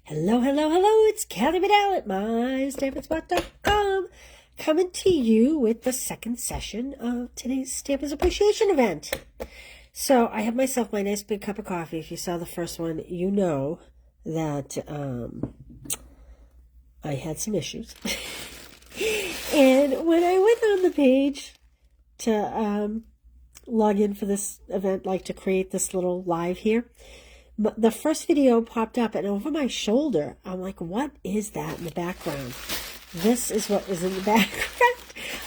Hello, hello, hello, it's Kathy Vidal at MyStampandSpot.com coming to you with the second session of today's Stampers Appreciation event. So I have myself my nice big cup of coffee. If you saw the first one, you know that I had some issues. And when I went on the page to log in for this event, like to create this little live here, the first video popped up, and over my shoulder, I'm like, what is that in the background? This is what is in the background.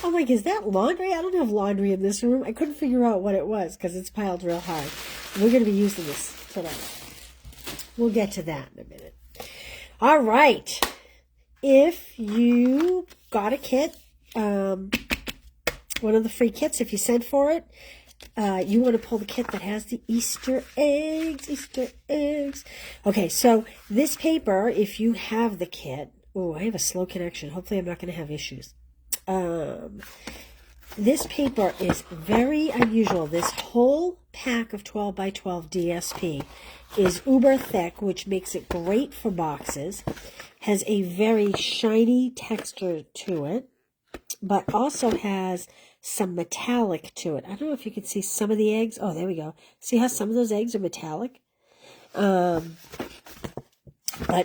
I'm like, is that laundry? I don't have laundry in this room. I couldn't figure out what it was because it's piled real high. We're going to be using this today. We'll get to that in a minute. All right. If you got a kit, one of the free kits, if you sent for it, you want to pull the kit that has the Easter eggs. Okay, so this paper, if you have the kit, oh, I have a slow connection. Hopefully I'm not going to have issues. This paper is very unusual. This whole pack of 12 by 12 DSP is uber thick, which makes it great for boxes. Has a very shiny texture to it, but also has some metallic to it. I don't know if you can see some of the eggs. Oh, there we go. See how some of those eggs are metallic? But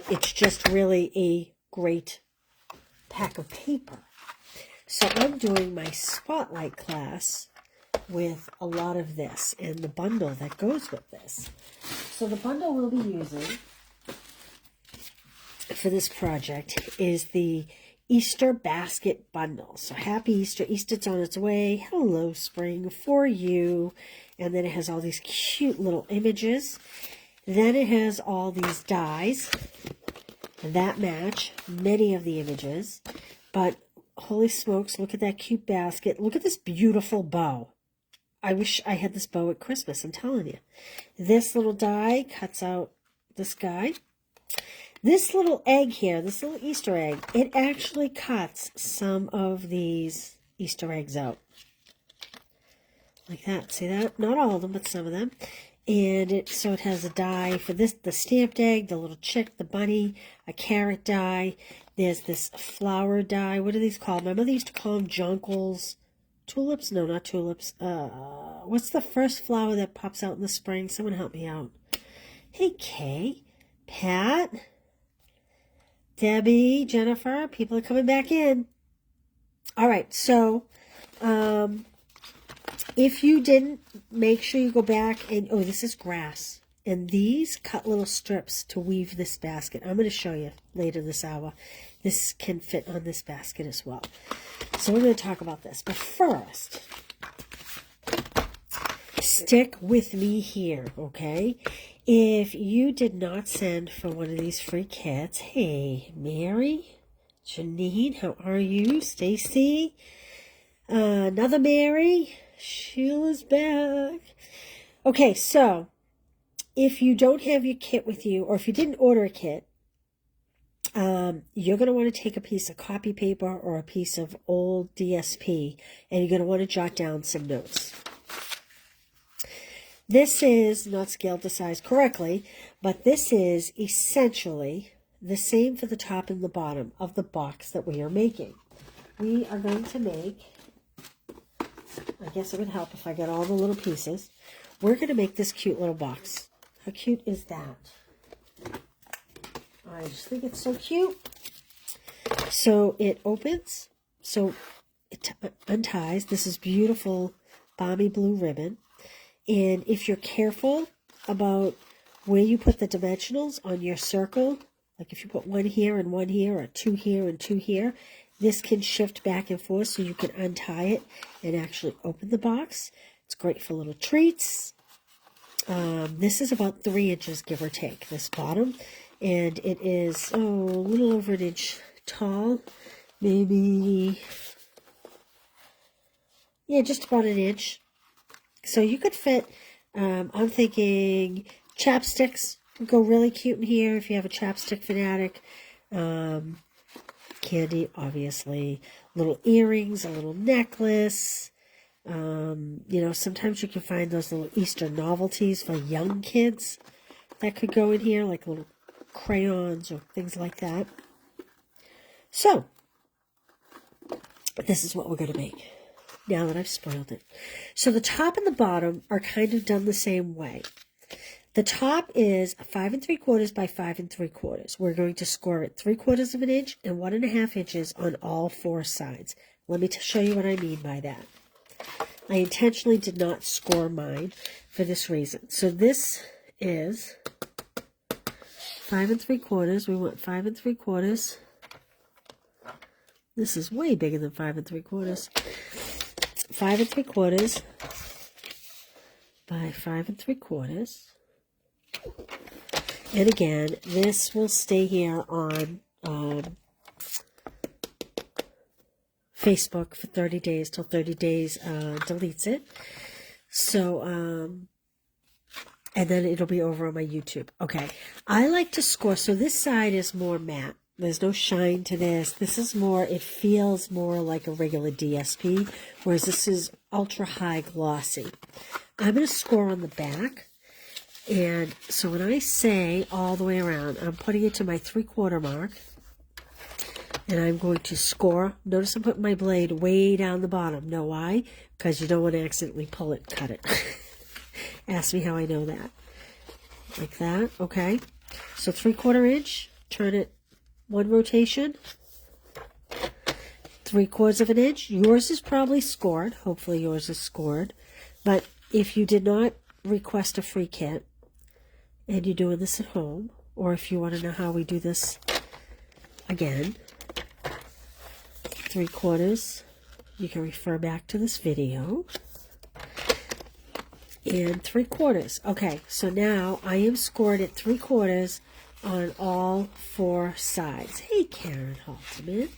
it's just really a great pack of paper. So I'm doing my spotlight class with a lot of this and the bundle that goes with this. So the bundle we'll be using for this project is the Easter basket bundle. So happy Easter. Easter's on its way. Hello, spring, for you. And then it has all these cute little images. Then it has all these dies that match many of the images. But holy smokes, look at that cute basket. Look at this beautiful bow. I wish I had this bow at Christmas, I'm telling you. This little die cuts out this guy. This little egg here, this little Easter egg, it actually cuts some of these Easter eggs out. Like that. See that? Not all of them, but some of them. And so it has a die for this, the stamped egg, the little chick, the bunny, a carrot die. There's this flower die. What are these called? My mother used to call them jonquils. Tulips? No, not tulips. What's the first flower that pops out in the spring? Someone help me out. Hey, Kay. Pat. Debbie, Jennifer, people are coming back in. All right, so if you didn't, make sure you go back and, oh, this is grass. And these cut little strips to weave this basket. I'm going to show you later this hour. This can fit on this basket as well. So we're going to talk about this. But first, stick with me here, okay? If you did not send for one of these free kits, hey, Mary, Janine, how are you? Stacy, another Mary, Sheila's back. Okay, so if you don't have your kit with you, or if you didn't order a kit, you're going to want to take a piece of copy paper or a piece of old DSP, and you're going to want to jot down some notes. This is not scaled to size correctly, but this is essentially the same for the top and the bottom of the box that we are making. We are going to make, I guess it would help if I got all the little pieces. We're going to make this cute little box. How cute is that? I just think it's so cute. So it opens, so it unties. This is beautiful balmy blue ribbon. And if you're careful about where you put the dimensionals on your circle, like if you put one here and one here, or two here and two here, this can shift back and forth so you can untie it and actually open the box. It's great for little treats. This is about 3 inches, give or take, this bottom. And it is, a little over an inch tall. Maybe, yeah, just about an inch. So you could fit, I'm thinking chapsticks would go really cute in here if you have a chapstick fanatic. Candy, obviously. Little earrings, a little necklace. Sometimes you can find those little Easter novelties for young kids that could go in here, like little crayons or things like that. So, this is what we're going to make now that I've spoiled it. So the top and the bottom are kind of done the same way. The top is 5 3/4 by 5 3/4. We're going to score it 3/4 of an inch and 1.5 inches on all 4 sides. Let me show you what I mean by that. I intentionally did not score mine for this reason. So this is 5 3/4. We want 5 3/4. This is way bigger than 5 3/4. 5 3/4 by 5 3/4. And again, this will stay here on Facebook for 30 days till 30 days deletes it. So, and then it'll be over on my YouTube. Okay, I like to score. So this side is more matte. There's no shine to this. This is more, it feels more like a regular DSP, whereas this is ultra high glossy. I'm going to score on the back. And so when I say all the way around, I'm putting it to my 3/4 mark. And I'm going to score. Notice I'm putting my blade way down the bottom. Know why? Because you don't want to accidentally pull it, cut it. Ask me how I know that. Like that, okay? So 3/4 inch, turn it 1 rotation. 3/4 of an inch. Yours is probably scored. Hopefully yours is scored. But if you did not request a free kit, and you're doing this at home, or if you want to know how we do this again, 3/4, you can refer back to this video, and 3/4. Okay, so now I am scored at 3/4 on all 4 sides. Hey, Karen Halteman,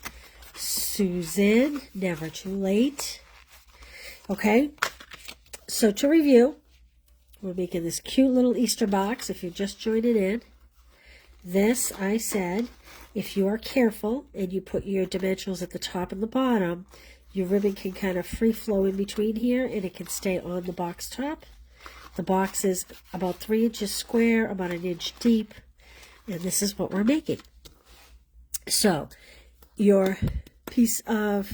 Susan, never too late. Okay, so to review, we're making this cute little Easter box if you're just joining in. This, I said, if you are careful and you put your dimensionals at the top and the bottom, your ribbon can kind of free flow in between here and it can stay on the box top. The box is about 3 inches square, about 1 inch deep, and this is what we're making. So, your piece of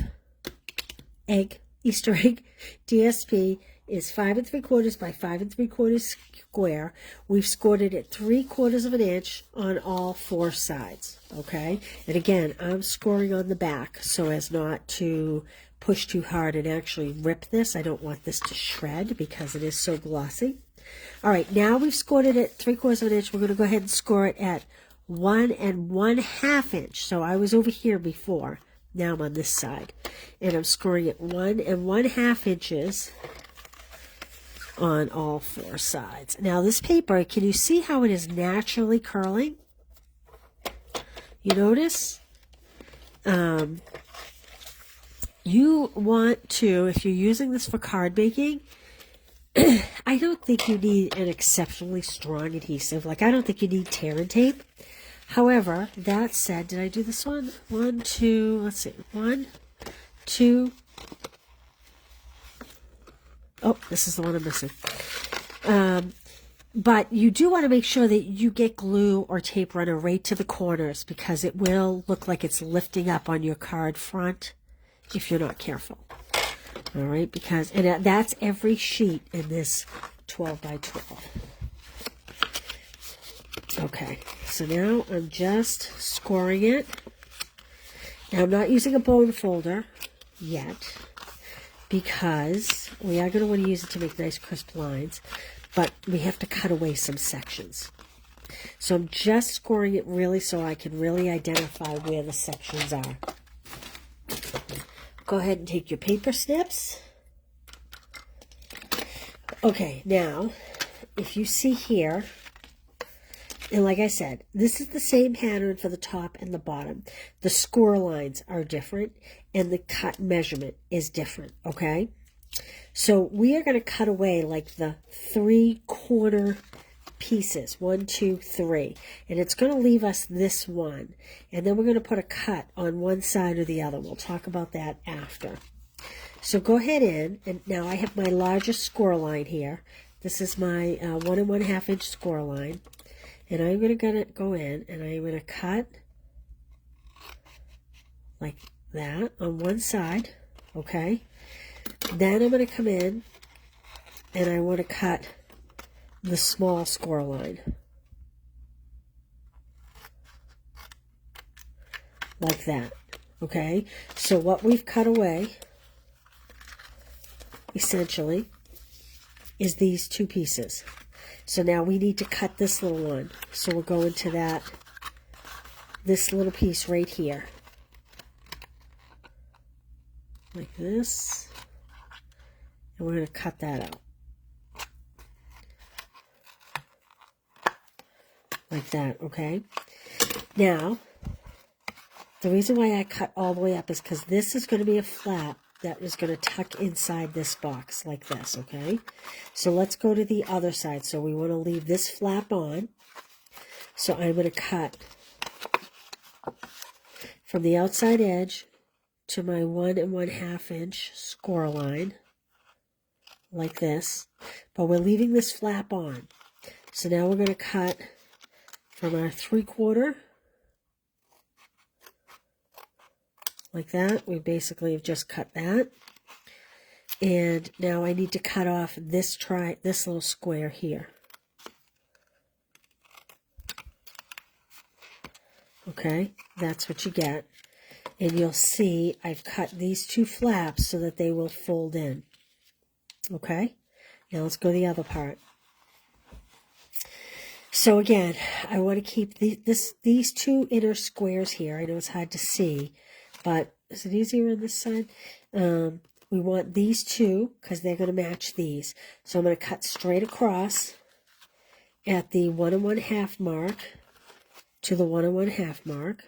egg, Easter egg, DSP, is 5 3/4 by 5 3/4 square. We've scored it at 3/4 of an inch on all 4 sides. Okay, and again, I'm scoring on the back so as not to push too hard and actually rip this. I don't want this to shred because it is so glossy. All right, now we've scored it at 3/4 of an inch. We're going to go ahead and score it at 1 1/2 inch. So I was over here before. Now I'm on this side, and I'm scoring at 1 1/2 inches on all 4 sides. Now this paper, can you see how it is naturally curling? You notice? You want to, if you're using this for card making, I don't think you need an exceptionally strong adhesive. Like, I don't think you need tear and tape. However, that said, did I do this one? 1, 2, let's see. 1, 2. Oh, this is the one I'm missing. But you do want to make sure that you get glue or tape runner right to the corners because it will look like it's lifting up on your card front if you're not careful. All right, because, and that's every sheet in this 12 by 12. Okay, so now I'm just scoring it. Now I'm not using a bone folder yet, because we are going to want to use it to make nice crisp lines, but we have to cut away some sections. So I'm just scoring it really so I can really identify where the sections are. Go ahead and take your paper snips. Okay, now, if you see here, and like I said, this is the same pattern for the top and the bottom. The score lines are different, and the cut measurement is different, okay? So we are going to cut away like the 3/4 pieces, 1, 2, 3, and it's going to leave us this one, and then we're going to put a cut on one side or the other. We'll talk about that after. So go ahead in, and now I have my largest score line here. This is my 1 1/2 inch score line. And I'm going to go in and I'm going to cut like that on one side, okay? Then I'm going to come in and I want to cut the small score line. Like that, okay? So what we've cut away, essentially, is these two pieces. So now we need to cut this little one. So we'll go into this little piece right here. Like this. And we're going to cut that out. Like that, okay? Now, the reason why I cut all the way up is because this is going to be a flap that is going to tuck inside this box like this, okay? So let's go to the other side. So we want to leave this flap on. So I'm going to cut from the outside edge to my 1 1/2 inch score line like this. But we're leaving this flap on. So now we're going to cut from our 3/4 like that. We basically have just cut that. And now I need to cut off this little square here. Okay, that's what you get. And you'll see I've cut these two flaps so that they will fold in. Okay, now let's go to the other part. So again, I want to keep these two inner squares here. I know it's hard to see, but is it easier on this side? We want these two because they're going to match these. So I'm going to cut straight across at the 1 1/2 mark to the 1 1/2 mark.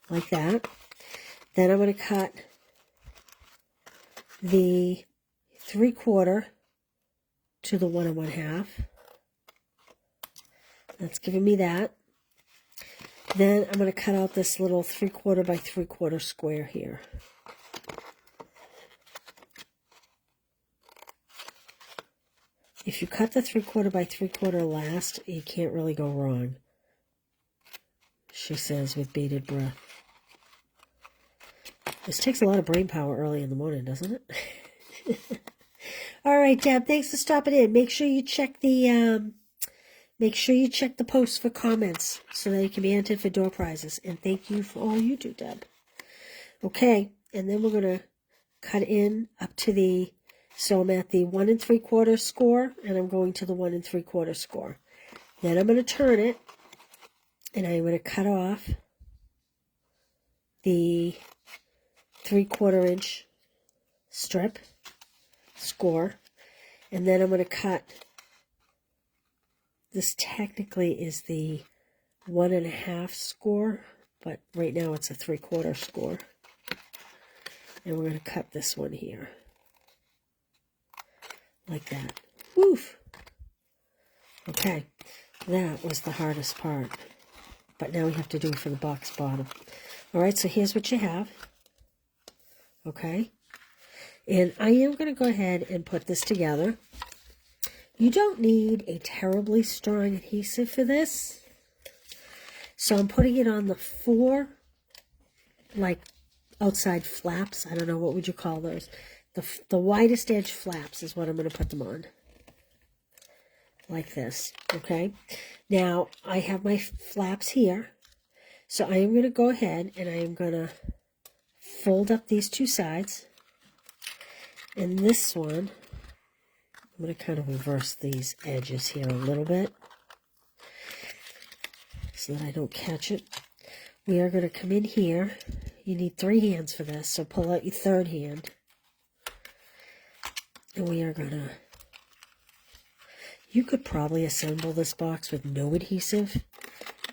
Like that. Then I'm going to cut the 3/4 to the 1 1/2. That's giving me that. Then I'm going to cut out this little 3/4 by 3/4 square here. If you cut the 3/4 by 3/4 last, you can't really go wrong, she says with bated breath. This takes a lot of brain power early in the morning, doesn't it? All right, Deb, thanks for stopping in. Make sure you check the post for comments so that you can be entered for door prizes. And thank you for all you do, Deb. Okay, and then we're going to cut in up to the, so I'm at the 1 3/4 score, and I'm going to the 1 3/4 score. Then I'm going to turn it, and I'm going to cut off the 3/4 inch strip score, and then I'm going to cut, this technically is the 1 1/2 score, but right now it's a 3/4 score, and we're going to cut this one here like that. Woof. Okay, that was the hardest part, but now we have to do it for the box bottom. All right, so here's what you have. Okay, and I am going to go ahead and put this together. You don't need a terribly strong adhesive for this. So I'm putting it on the 4, like, outside flaps. I don't know, what would you call those? The widest edge flaps is what I'm going to put them on. Like this, okay? Now, I have my flaps here. So I am going to go ahead and I am going to fold up these two sides. And this one, I'm going to kind of reverse these edges here a little bit so that I don't catch it. We are going to come in here. You need 3 hands for this, so pull out your 3rd hand. And we are going to, you could probably assemble this box with no adhesive.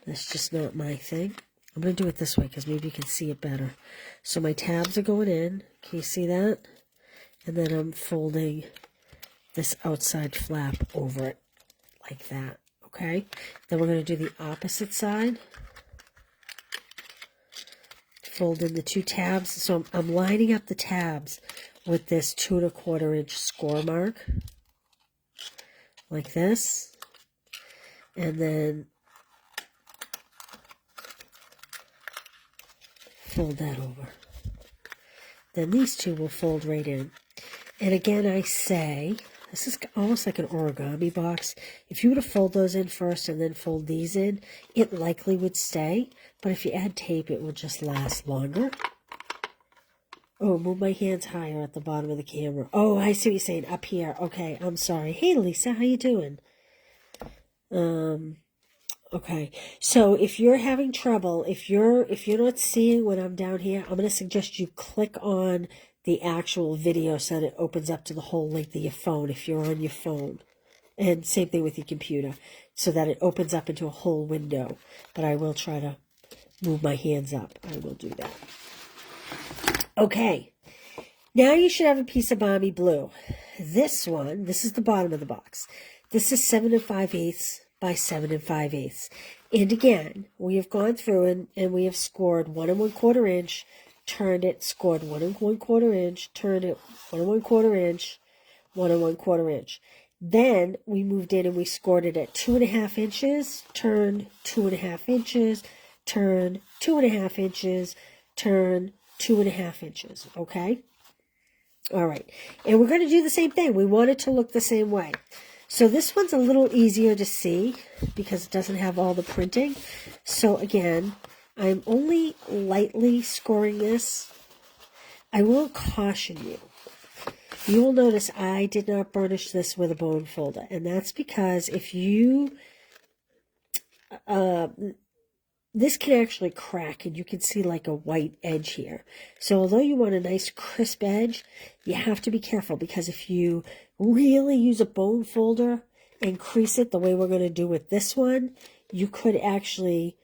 That's just not my thing. I'm going to do it this way because maybe you can see it better. So my tabs are going in. Can you see that? And then I'm folding this outside flap over it like that, okay? Then we're going to do the opposite side. Fold in the 2 tabs. So I'm lining up the tabs with this 2 1/4 inch score mark, like this, and then fold that over. Then these two will fold right in. And again, I say, this is almost like an origami box. If you were to fold those in first and then fold these in, it likely would stay. But if you add tape, it will just last longer. Oh, move my hands higher at the bottom of the camera. Oh, I see what you're saying. Up here. Okay, I'm sorry. Hey, Lisa, how you doing? Okay. So if you're having trouble, if you're not seeing when I'm down here, I'm going to suggest you click on the actual video so that it opens up to the whole length of your phone if you're on your phone. And same thing with your computer, so that it opens up into a whole window. But I will try to move my hands up. I will do that. Okay. Now you should have a piece of Balmy Blue. This one, this is the bottom of the box. This is 7 5/8 by 7 5/8. And again, we have gone through and we have scored 1 1/4 inch, turned it, scored 1 1/4 inch, turned it 1 1/4 inch, 1 1/4 inch. Then we moved in and we scored it at 2 1/2 inches, turned 2 1/2 inches, turned 2 1/2 inches, turned 2 1/2 inches. Okay? All right. And we're going to do the same thing. We want it to look the same way. So this one's a little easier to see because it doesn't have all the printing. So again, I'm only lightly scoring this. I will caution you. You will notice I did not burnish this with a bone folder. And that's because if you, this can actually crack and you can see like a white edge here. So although you want a nice crisp edge, you have to be careful because if you really use a bone folder and crease it the way we're going to do with this one, you could actually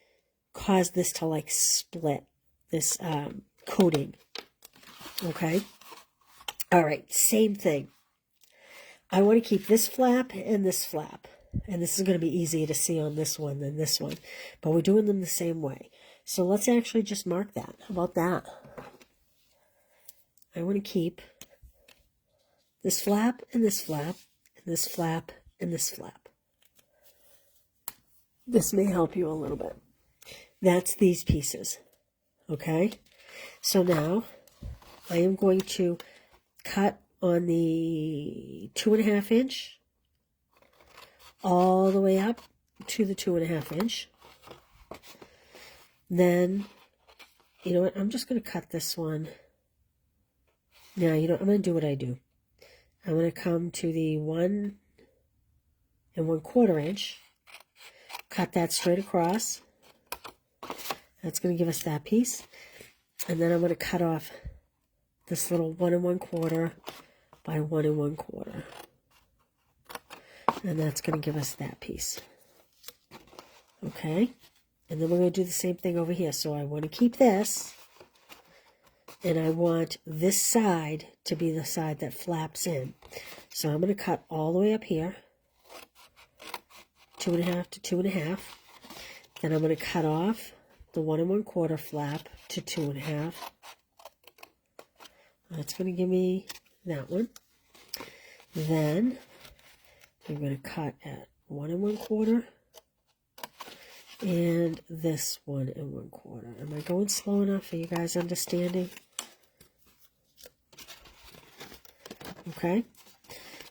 cause this to like split this coating. Okay. All right. Same thing. I want to keep this flap and this flap. And this is going to be easier to see on this one than this one. But we're doing them the same way. So let's actually just mark that. How about that? I want to keep this flap and this flap and this flap and this flap. This may help you a little bit. That's these pieces. Okay? So now I am going to cut on the 2 1/2 inch all the way up to the 2 1/2 inch. Then, you know what? I'm just going to cut this one. Now, you know, I'm going to do what I do. I'm going to come to the 1 1/4 inch, cut that straight across. That's going to give us that piece. And then I'm going to cut off this little 1 1/4 by 1 1/4. And that's going to give us that piece. Okay? And then we're going to do the same thing over here. So I want to keep this. And I want this side to be the side that flaps in. So I'm going to cut all the way up here. 2 1/2 to 2 1/2. Then I'm going to cut off the 1 1/4 flap to 2 1/2. That's going to give me that one. Then I'm going to cut at 1 1/4 and this 1 1/4. Am I going slow enough? Are you guys understanding? Okay.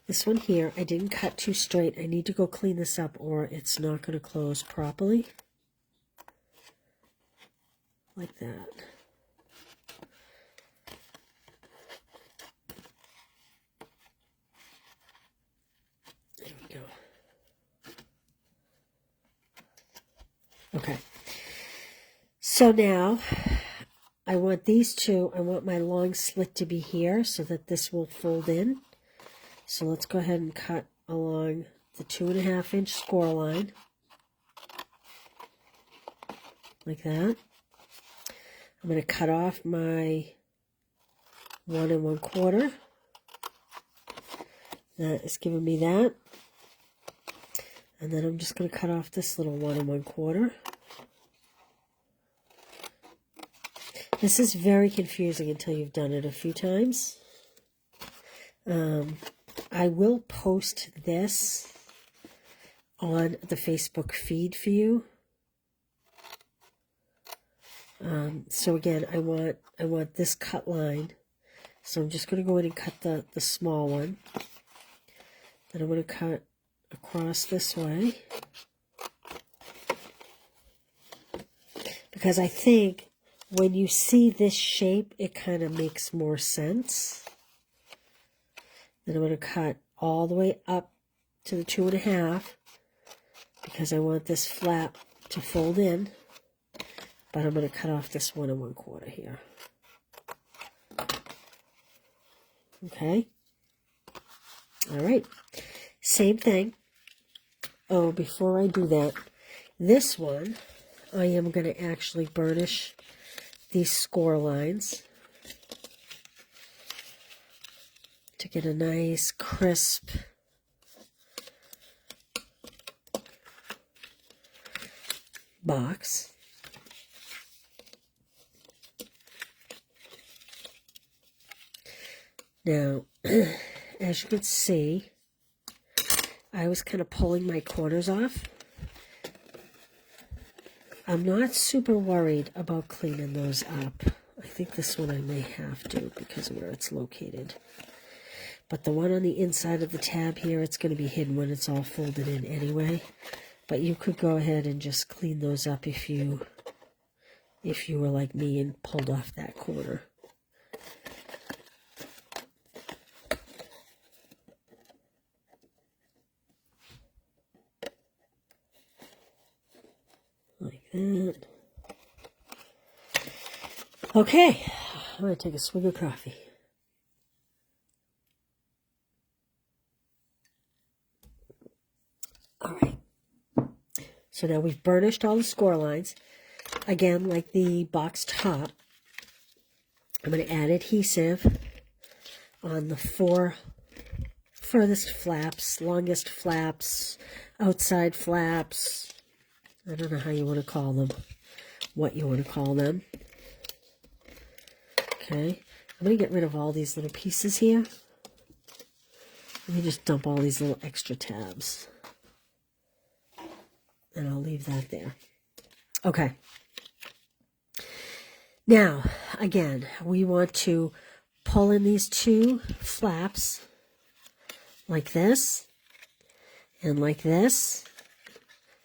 This one here, I didn't cut too straight. I need to go clean this up or it's not going to close properly. Like that. There we go. Okay. So now I want these two, I want my long slit to be here so that this will fold in. So let's go ahead and cut along the 2 1/2 inch score line. Like that. I'm going to cut off my 1 1/4. That is giving me that. And then I'm just going to cut off this little 1 1/4. This is very confusing until you've done it a few times. I will post this on the Facebook feed for you. So again, I want this cut line. So I'm just going to go in and cut the small one. Then I'm going to cut across this way. Because I think when you see this shape, it kind of makes more sense. Then I'm going to cut all the way up to the 2.5 because I want this flap to fold in. But I'm going to cut off this 1 1/4 here. Okay. All right. Same thing. Oh, before I do that, this one, I am going to actually burnish these score lines to get a nice crisp box. Now, as you can see, I was kind of pulling my corners off. I'm not super worried about cleaning those up. I think this one I may have to because of where it's located. But the one on the inside of the tab here, it's going to be hidden when it's all folded in anyway. But you could go ahead and just clean those up if you were like me and pulled off that corner. Like that. Okay, I'm going to take a swig of coffee. All right. So now we've burnished all the score lines. Again, like the box top, I'm going to add adhesive on the 4 furthest flaps, longest flaps, outside flaps. I don't know how you want to call them, what you want to call them. Okay, I'm going to get rid of all these little pieces here. Let me just dump all these little extra tabs. And I'll leave that there. Okay. Now, again, we want to pull in these 2 flaps like this and like this.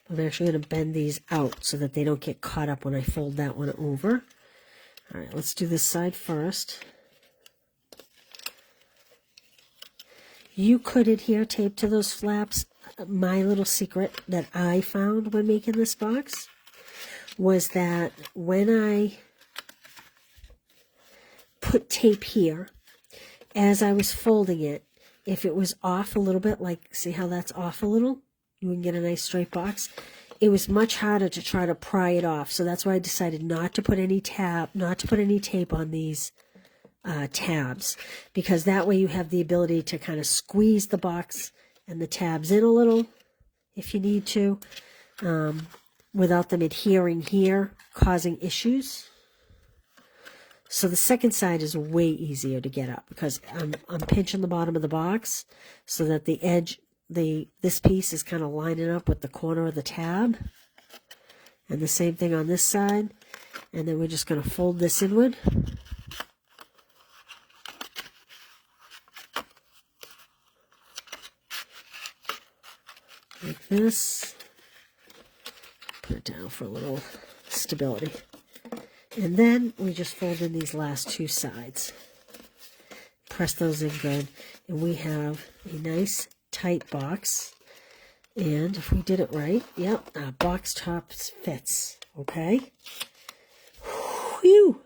I'm actually going to bend these out so that they don't get caught up when I fold that one over. All right, let's do this side first. You could adhere tape to those flaps. My little secret that I found when making this box was that when I put tape here, as I was folding it, if it was off a little bit, like see how that's off a little? You can get a nice straight box. It was much harder to try to pry it off. So that's why I decided not to put any tape on these tabs, because that way you have the ability to kind of squeeze the box and the tabs in a little if you need to, without them adhering here, causing issues. So the second side is way easier to get up because I'm pinching the bottom of the box so that the edge, this piece is kind of lining up with the corner of the tab. And the same thing on this side. And then we're just going to fold this inward. Like this. Put it down for a little stability. And then we just fold in these last 2 sides. Press those in good. And we have a nice tight box. And if we did it right, yep, our box top fits. Okay? Whew!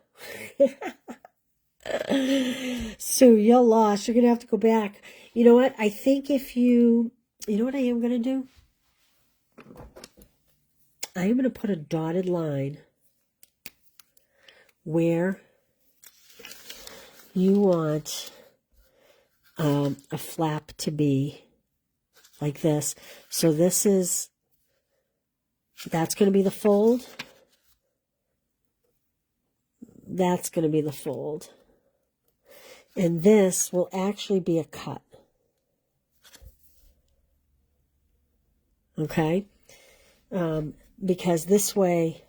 So you're lost. You're going to have to go back. You know what? I think if you know what I am going to do? I am going to put a dotted line where you want a flap to be, like this. So that's going to be the fold. That's going to be the fold. And this will actually be a cut. okay? Because this way,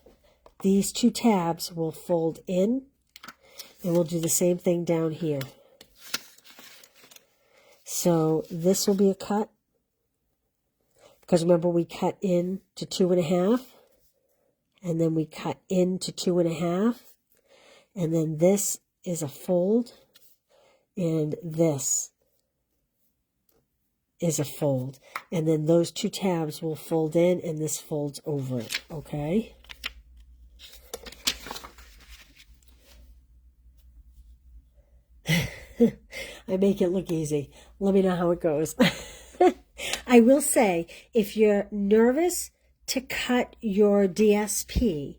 these two tabs will fold in, and we'll do the same thing down here. So this will be a cut, because remember we cut in to 2.5, and then we cut into 2.5, and then this is a fold, and this is a fold, and then those two tabs will fold in, and this folds over it, okay? I make it look easy. Let me know how it goes. I will say, if you're nervous to cut your DSP,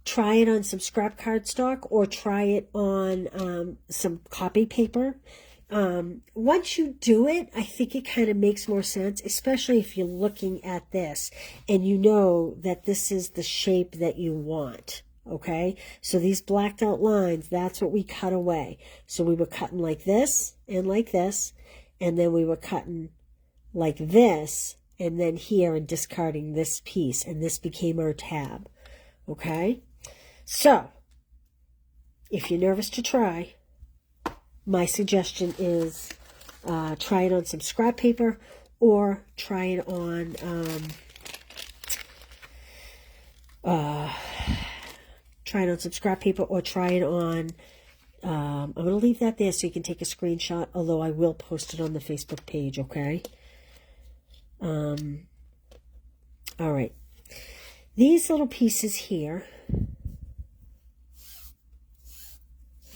try it on some scrap cardstock or try it on some copy paper. Once you do it, I think it kind of makes more sense, especially if you're looking at this and you know that this is the shape that you want. Okay, so these blacked out lines, that's what we cut away. So we were cutting like this, and then we were cutting like this, and then here, and discarding this piece, and this became our tab. Okay, so if you're nervous to try, my suggestion is try it on some scrap paper, or try it on some scrap paper, or try it on, I'm going to leave that there so you can take a screenshot, although I will post it on the Facebook page, okay? All right. These little pieces here,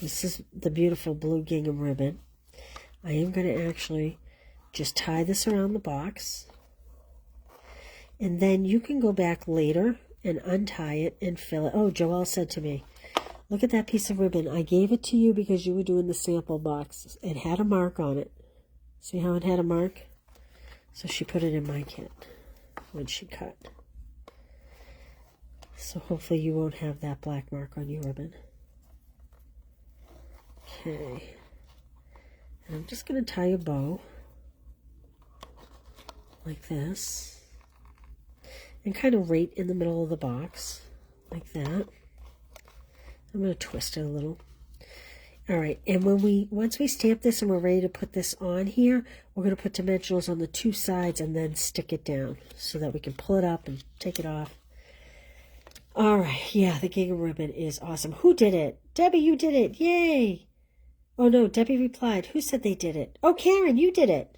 this is the beautiful blue gingham ribbon. I am going to actually just tie this around the box, and then you can go back later and untie it and fill it. Oh, Joelle said to me, look at that piece of ribbon. I gave it to you because you were doing the sample box. It had a mark on it. See how it had a mark? So she put it in my kit when she cut. So hopefully you won't have that black mark on your ribbon. Okay. And I'm just going to tie a bow like this. And kind of right in the middle of the box, like that. I'm going to twist it a little. All right, and once we stamp this and we're ready to put this on here, we're going to put dimensionals on the two sides and then stick it down so that we can pull it up and take it off. All right, yeah, the gingham ribbon is awesome. Who did it? Debbie, you did it. Yay. Oh, no, Debbie replied. Who said they did it? Oh, Karen, you did it.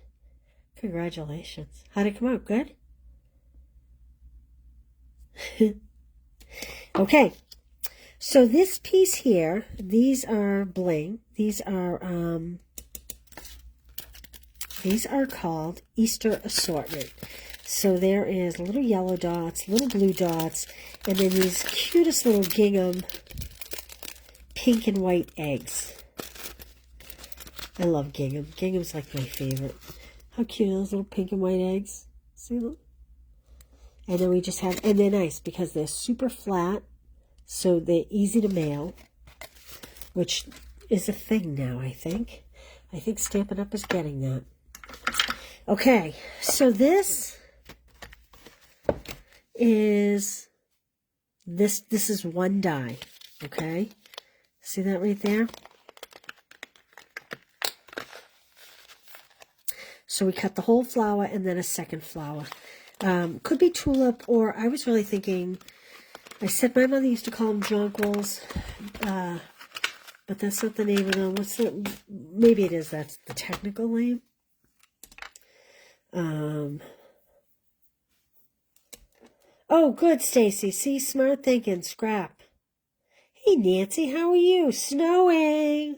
Congratulations. How'd it come out? Good? Okay, so this piece here, these are bling. These are called Easter assortment. So there is little yellow dots, little blue dots, and then these cutest little gingham pink and white eggs. I love gingham. Gingham's like my favorite. How cute are those little pink and white eggs? See them? And then we just have, and they're nice because they're super flat, so they're easy to mail, which is a thing now, I think. I think Stampin' Up! Is getting that. Okay, so this is one die, okay? See that right there? So we cut the whole flower and then a second flower. Could be tulip, or I was really thinking, I said my mother used to call them jonquils, but that's not the name of them. What's the, maybe it is, that's the technical name. Oh, good, Stacy. See, smart thinking, scrap. Hey, Nancy, how are you? Snowing.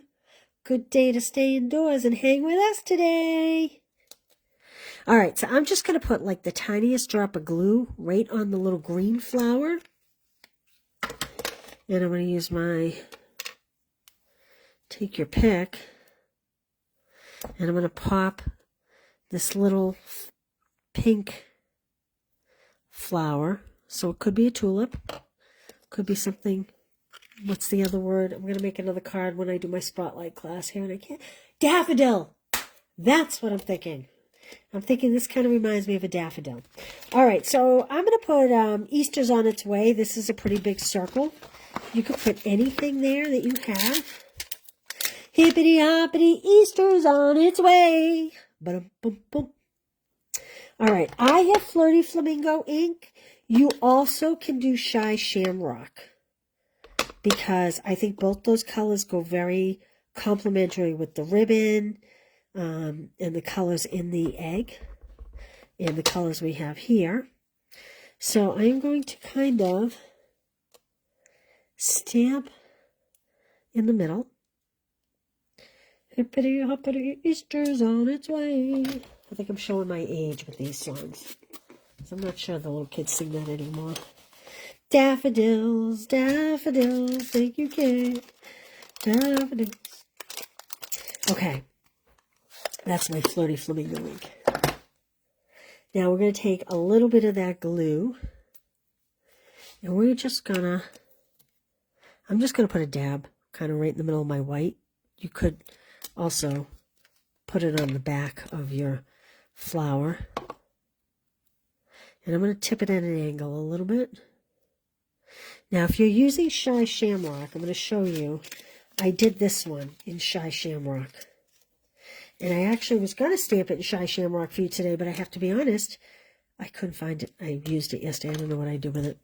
Good day to stay indoors and hang with us today. All right, so I'm just going to put like the tiniest drop of glue right on the little green flower. And I'm going to use my take your pick. And I'm going to pop this little pink flower. So it could be a tulip. Could be something. What's the other word? I'm going to make another card when I do my spotlight class here. And I can't. Daffodil! That's what I'm thinking. I'm thinking this kind of reminds me of a daffodil. All right, so I'm going to put Easter's on its way. This is a pretty big circle. You could put anything there that you have. Hippity-hoppity, Easter's on its way. Ba-dum-bum-bum. All right, I have Flirty Flamingo ink. You also can do Shy Shamrock, because I think both those colors go very complementary with the ribbon and the colors in the egg and the colors we have here. So I'm going to kind of stamp in the middle. Hippity hoppity, Easter's on its way. I think I'm showing my age with these songs. I'm not sure the little kids sing that anymore. Daffodils, daffodils, thank you, kid. Daffodils. Okay. That's my Flirty Flamingo ink. Now we're going to take a little bit of that glue. And we're just going to... I'm just going to put a dab kind of right in the middle of my white. You could also put it on the back of your flower. And I'm going to tip it at an angle a little bit. Now, if you're using Shy Shamrock, I'm going to show you. I did this one in Shy Shamrock. And I actually was going to stamp it in Shy Shamrock for you today, but I have to be honest, I couldn't find it. I used it yesterday. I don't know what I did with it.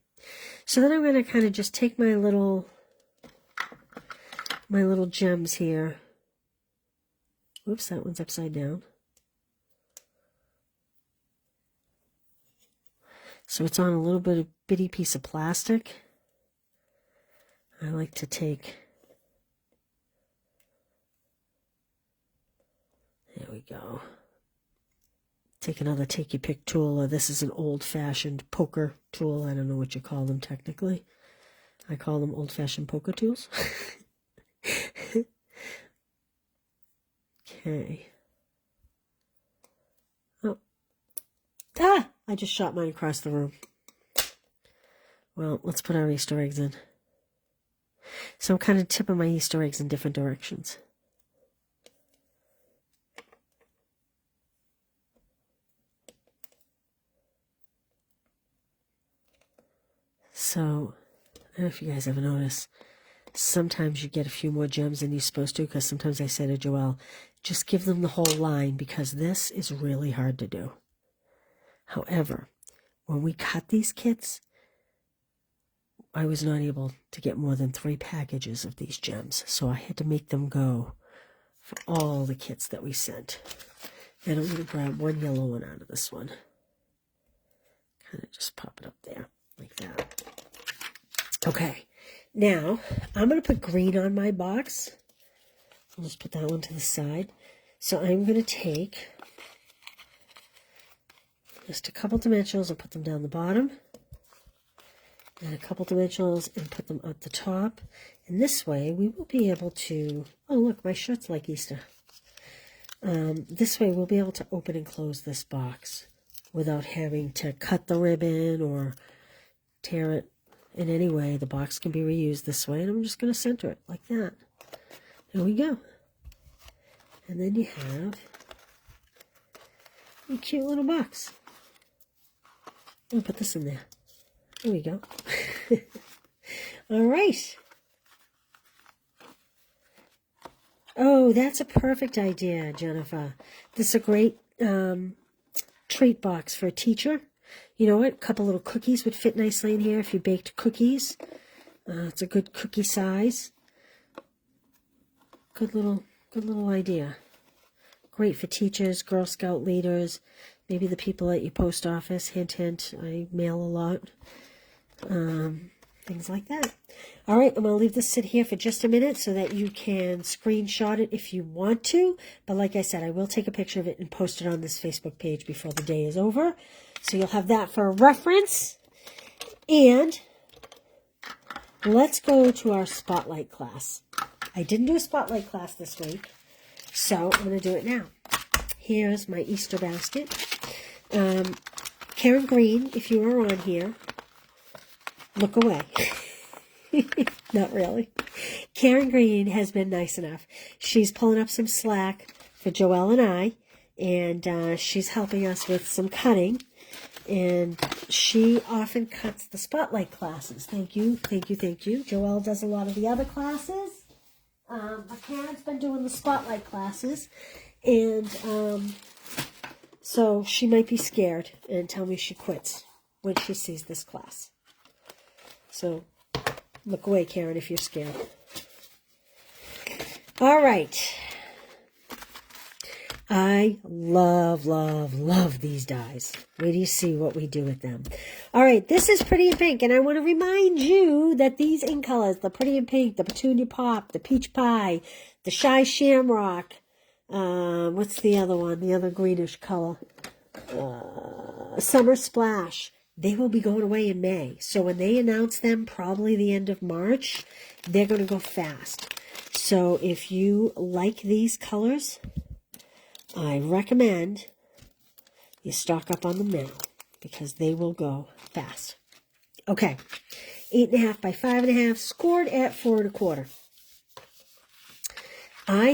So then I'm going to kind of just take my little gems here. Oops, that one's upside down. So it's on a little bit of bitty piece of plastic. I like to take, there we go. Take another take your pick tool, or this is an old-fashioned poker tool. I don't know what you call them technically. I call them old-fashioned poker tools. Okay. Oh. Ah! I just shot mine across the room. Well, let's put our Easter eggs in. So I'm kind of tipping my Easter eggs in different directions. So, I don't know if you guys ever notice, sometimes you get a few more gems than you're supposed to, because sometimes I say to Joelle, just give them the whole line, because this is really hard to do. However, when we cut these kits, I was not able to get more than 3 packages of these gems, so I had to make them go for all the kits that we sent. And I'm going to grab one yellow one out of this one. Kind of just pop it up there, like that. Okay, now I'm going to put green on my box. I'll just put that one to the side. So I'm going to take just a couple dimensionals and put them down the bottom. And a couple dimensionals and put them at the top. And this way we will be able to, oh look, my shirt's like Easter. This way we'll be able to open and close this box without having to cut the ribbon or tear it in any way. The box can be reused this way, and I'm just going to center it like that. There we go. And then you have a cute little box. I'll put this in there. There we go. All right. Oh, that's a perfect idea, Jennifer. This is a great treat box for a teacher. You know what? A couple little cookies would fit nicely in here if you baked cookies. It's a good cookie size. Good little idea. Great for teachers, Girl Scout leaders, maybe the people at your post office. Hint, hint. I mail a lot. Things like that. All right, I'm going to leave this sit here for just a minute so that you can screenshot it if you want to. But like I said, I will take a picture of it and post it on this Facebook page before the day is over. So you'll have that for reference. And let's go to our spotlight class. I didn't do a spotlight class this week, so I'm going to do it now. Here's my Easter basket. Karen Green, if you are on here, look away. Not really. Karen Green has been nice enough. She's pulling up some slack for Joelle and I, and she's helping us with some cutting. And she often cuts the spotlight classes. Thank you, thank you, thank you. Joelle does a lot of the other classes. But Karen's been doing the spotlight classes. And so she might be scared and tell me she quits when she sees this class. So look away, Karen, if you're scared. All right. I love, love, love these dies. Wait till you see what we do with them. All right, this is Pretty in Pink, and I want to remind you that these ink colors, the Pretty in Pink, the Petunia Pop, the Peach Pie, the Shy Shamrock, what's the other one, the other greenish color? Summer Splash. They will be going away in May. So when they announce them, probably the end of March, they're going to go fast. So if you like these colors, I recommend you stock up on them now because they will go fast. Okay, 8.5 by 5.5, scored at 4 1/4. I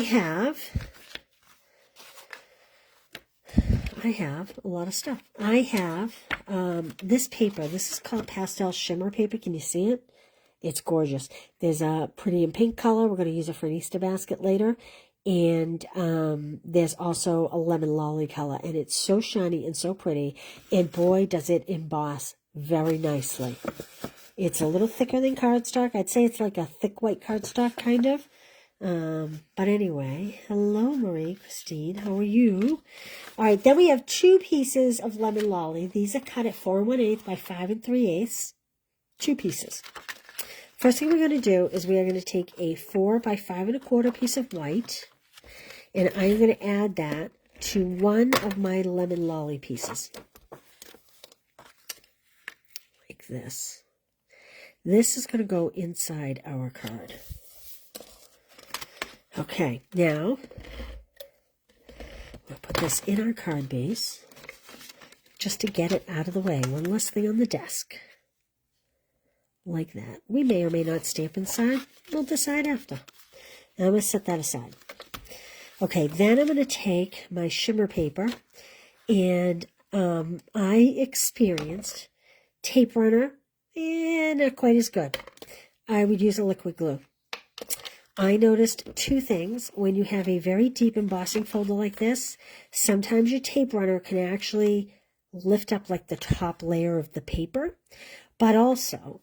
have a lot of stuff. I have this paper. This is called pastel shimmer paper. Can you see it? It's gorgeous. There's a Pretty in Pink color. We're going to use it for an Easter basket later. And there's also a lemon lolly color, and it's so shiny and so pretty, and boy does it emboss very nicely. It's a little thicker than cardstock. I'd say it's like a thick white cardstock kind of. But anyway, hello Marie Christine, how are you? All right, then we have 2 pieces of lemon lolly. These are cut at 4 1/8 by 5 3/8. 2 pieces. First thing we're going to do is we are going to take a 4 by 5 1/4 piece of white, and I'm going to add that to one of my lemon lolly pieces. Like this. This is going to go inside our card. Okay, now we'll put this in our card base just to get it out of the way. One less thing on the desk. Like that. We may or may not stamp inside. We'll decide after. And I'm going to set that aside. Okay, then I'm going to take my shimmer paper, and I experienced tape runner, not quite as good. I would use a liquid glue. I noticed 2 things. When you have a very deep embossing folder like this, sometimes your tape runner can actually lift up like the top layer of the paper, but also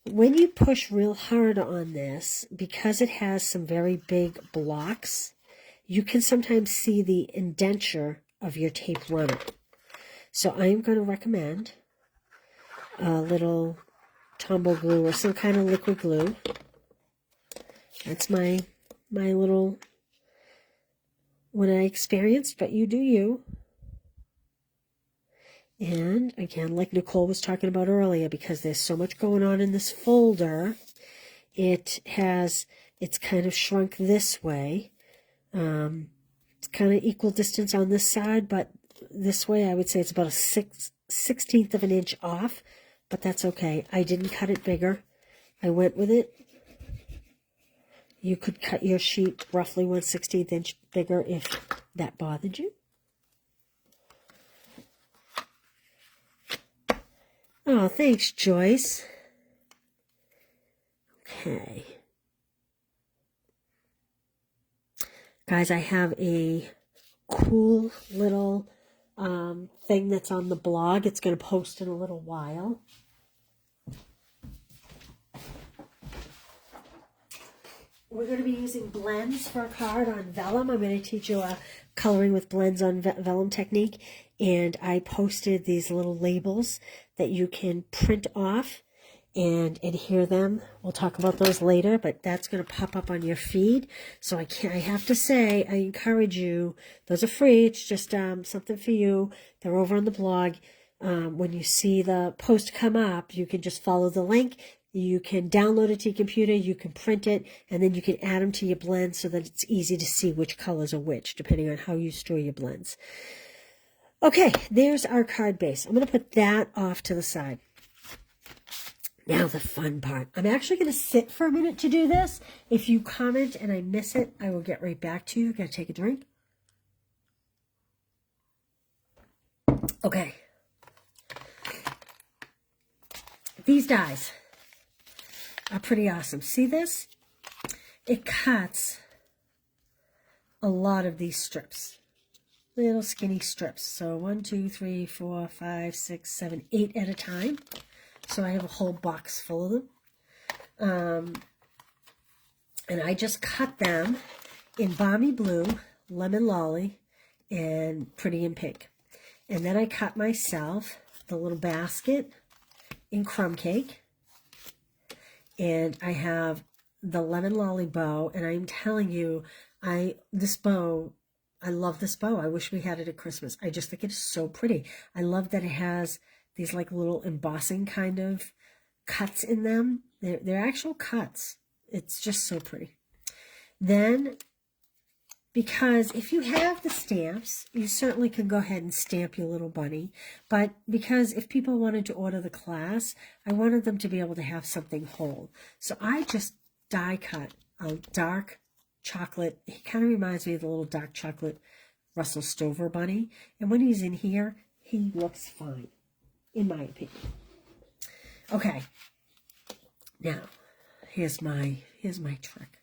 when you push real hard on this, because it has some very big blocks, you can sometimes see the indenture of your tape runner. So I'm going to recommend a little Tombow glue or some kind of liquid glue. That's my little, what I experienced, but you do you. And again, like Nicole was talking about earlier, because there's so much going on in this folder, it's kind of shrunk this way. It's kind of equal distance on this side, but this way I would say it's about a 16th of an inch off, but that's okay. I didn't cut it bigger. I went with it. You could cut your sheet roughly 1/16 inch bigger if that bothered you. Oh, thanks, Joyce. Okay. Guys, I have a cool little thing that's on the blog. It's going to post in a little while. We're going to be using blends for a card on vellum. I'm going to teach you a coloring with blends on vellum technique. And I posted these little labels that you can print off and adhere them. We'll talk about those later, but that's going to pop up on your feed. So I have to say, I encourage you. Those are free. It's just something for you. They're over on the blog. When you see the post come up, you can just follow the link. You can download it to your computer, you can print it, and then you can add them to your blend so that it's easy to see which colors are which, depending on how you store your blends. Okay, there's our card base. I'm going to put that off to the side. Now the fun part. I'm actually going to sit for a minute to do this. If you comment and I miss it, I will get right back to you. Got to take a drink. Okay. These dies are pretty awesome. See this? It cuts a lot of these strips. Little skinny strips. So 1, 2, 3, 4, 5, 6, 7, 8 at a time. So I have a whole box full of them. And I just cut them in Balmy Blue, Lemon Lolly, and Pretty in Pink. And then I cut myself the little basket in Crumb Cake. And I have the Lemon Lolly bow. And I'm telling you, this bow, I love this bow. I wish we had it at Christmas. I just think it's so pretty. I love that it has these like little embossing kind of cuts in them. They're actual cuts. It's just so pretty. Then, because if you have the stamps, you certainly can go ahead and stamp your little bunny. But because if people wanted to order the class, I wanted them to be able to have something whole. So I just die cut a dark chocolate. He kind of reminds me of the little dark chocolate Russell Stover bunny. And when he's in here, he looks fine, in my opinion. Okay. Now, here's my trick.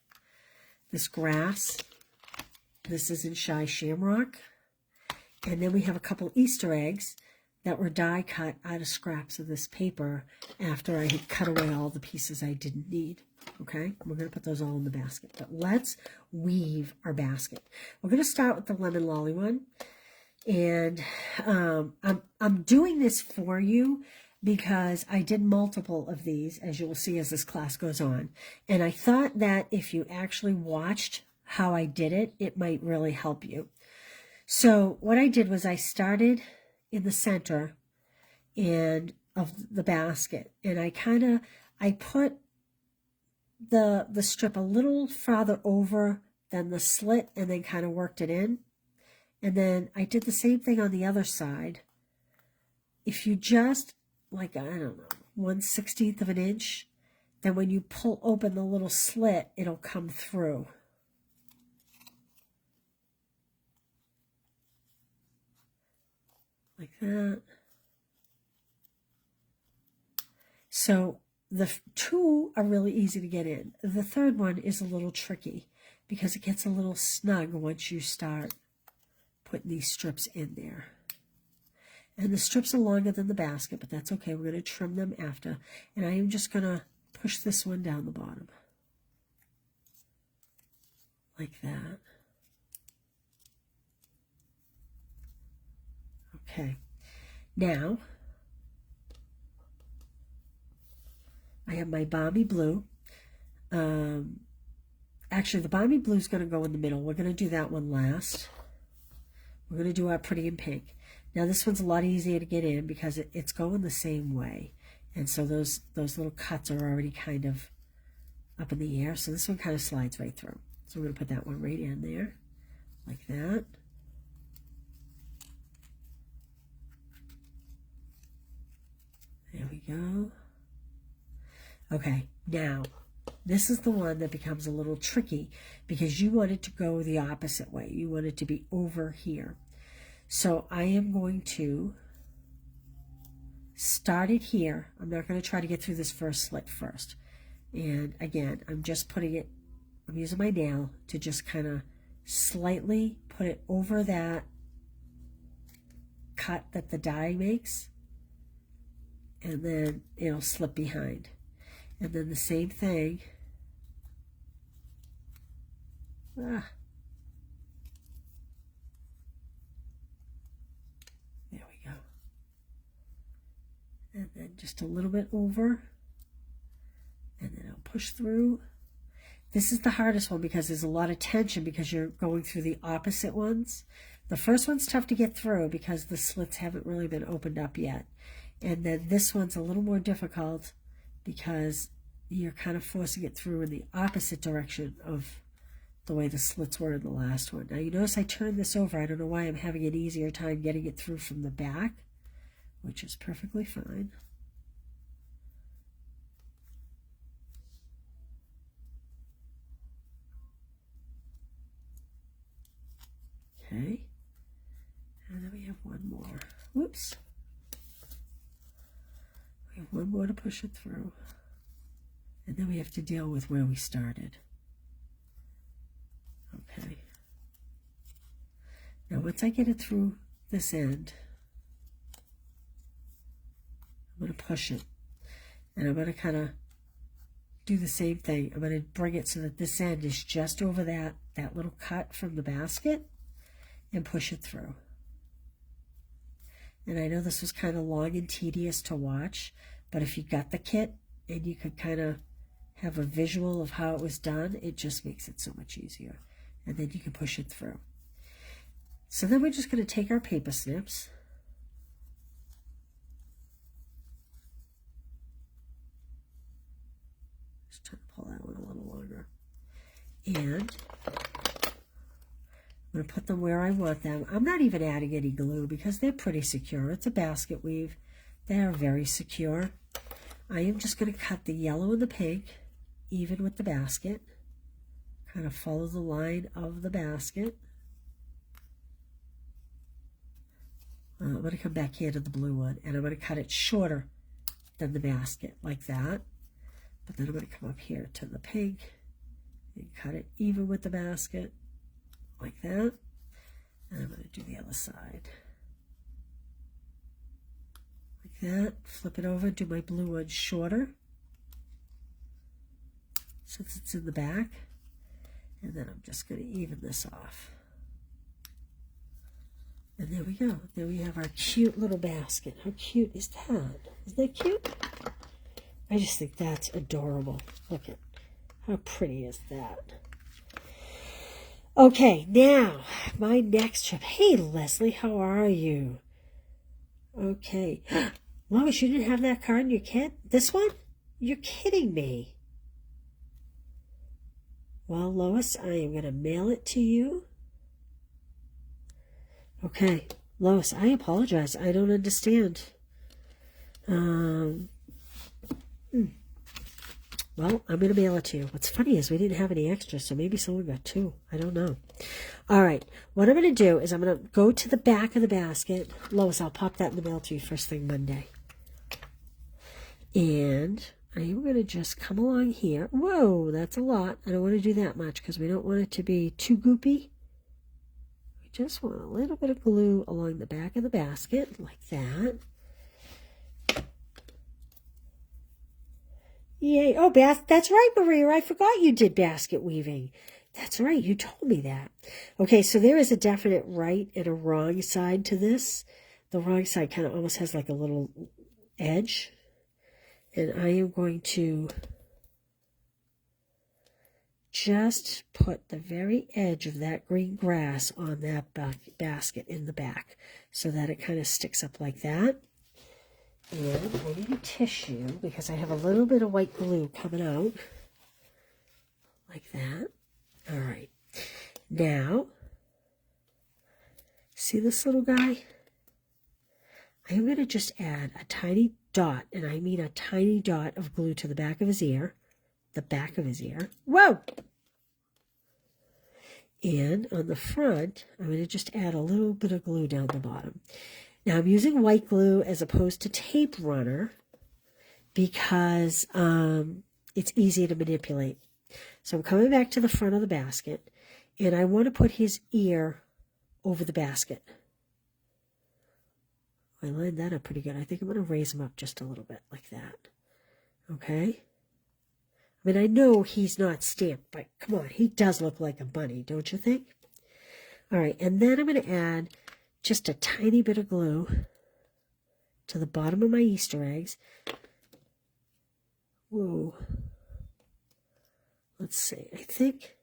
This grass, this is in Shy Shamrock. And then we have a couple Easter eggs that were die cut out of scraps of this paper after I had cut away all the pieces I didn't need. Okay, we're going to put those all in the basket. But let's weave our basket. We're going to start with the Lemon Lolly one. And I'm doing this for you because I did multiple of these, as you will see as this class goes on. And I thought that if you actually watched how I did it, it might really help you. So what I did was I started in the center of the basket, and I put the strip a little farther over than the slit and then kind of worked it in. And then I did the same thing on the other side. If you just, like, I don't know, 1/16 of an inch, then when you pull open the little slit, it'll come through. Like that. So the two are really easy to get in. The third one is a little tricky because it gets a little snug once you start putting these strips in there. And the strips are longer than the basket, but that's okay. We're going to trim them after. And I am just going to push this one down the bottom. Like that. Okay. Now, I have my Balmy Blue. Actually, the Balmy Blue is going to go in the middle. We're going to do that one last. We're going to do our Pretty in Pink. Now, this one's a lot easier to get in because it's going the same way. And so those little cuts are already kind of up in the air. So this one kind of slides right through. So we're going to put that one right in there, like that. There we go. Okay, now, this is the one that becomes a little tricky because you want it to go the opposite way. You want it to be over here. So I am going to start it here. I'm not going to try to get through this first slit first. And again, I'm just putting it, I'm using my nail to just kind of slightly put it over that cut that the die makes. And then it'll slip behind. And then the same thing. There we go. And then just a little bit over. And then I'll push through. This is the hardest one because there's a lot of tension because you're going through the opposite ones. The first one's tough to get through because the slits haven't really been opened up yet. And then this one's a little more difficult because you're kind of forcing it through in the opposite direction of the way the slits were in the last one. Now you notice I turned this over. I don't know why I'm having an easier time getting it through from the back, which is perfectly fine. Okay. And then we have one more. Whoops. We have one more to push it through. And then we have to deal with where we started. Okay. Now once I get it through this end, I'm going to push it. And I'm going to kind of do the same thing. I'm going to bring it so that this end is just over that little cut from the basket and push it through. And I know this was kind of long and tedious to watch, but if you got the kit and you could kind of have a visual of how it was done, it just makes it so much easier. And then you can push it through. So then we're just going to take our paper snips. Just trying to pull that one a little longer. And I'm going to put them where I want them. I'm not even adding any glue because they're pretty secure. It's a basket weave. They are very secure. I am just going to cut the yellow and the pink even with the basket. Kind of follow the line of the basket. I'm going to come back here to the blue one, and I'm going to cut it shorter than the basket, like that. But then I'm going to come up here to the pink and cut it even with the basket, like that. And I'm going to do the other side. Like that. Flip it over, do my blue one shorter, since it's in the back. And then I'm just going to even this off. And there we go. There we have our cute little basket. How cute is that? Isn't that cute? I just think that's adorable. Look at how pretty is that? Okay, now my next trip. Hey, Leslie, how are you? Okay. Lois, you didn't have that card in your kit? This one? You're kidding me. Well, Lois, I am going to mail it to you. Okay, Lois, I apologize. I don't understand. Well, I'm going to mail it to you. What's funny is we didn't have any extras, so maybe someone got two. I don't know. All right, what I'm going to do is I'm going to go to the back of the basket. Lois, I'll pop that in the mail to you first thing Monday. And I am going to just come along here. Whoa, that's a lot. I don't want to do that much because we don't want it to be too goopy. We just want a little bit of glue along the back of the basket, like that. Yay. Oh, that's right, Maria. I forgot you did basket weaving. That's right. You told me that. Okay, so there is a definite right and a wrong side to this. The wrong side kind of almost has like a little edge. And I am going to just put the very edge of that green grass on that basket in the back so that it kind of sticks up like that. And I need a tissue because I have a little bit of white glue coming out like that. All right. Now, see this little guy? I am going to just add a tiny dot, and I mean a tiny dot of glue to the back of his ear. The back of his ear. Whoa! And on the front, I'm going to just add a little bit of glue down the bottom. Now, I'm using white glue as opposed to tape runner because it's easy to manipulate. So I'm coming back to the front of the basket, and I want to put his ear over the basket. I lined that up pretty good. I think I'm going to raise him up just a little bit like that. Okay? I mean, I know he's not stamped, but come on, he does look like a bunny, don't you think? All right, and then I'm going to add just a tiny bit of glue to the bottom of my Easter eggs. Whoa. Let's see. I think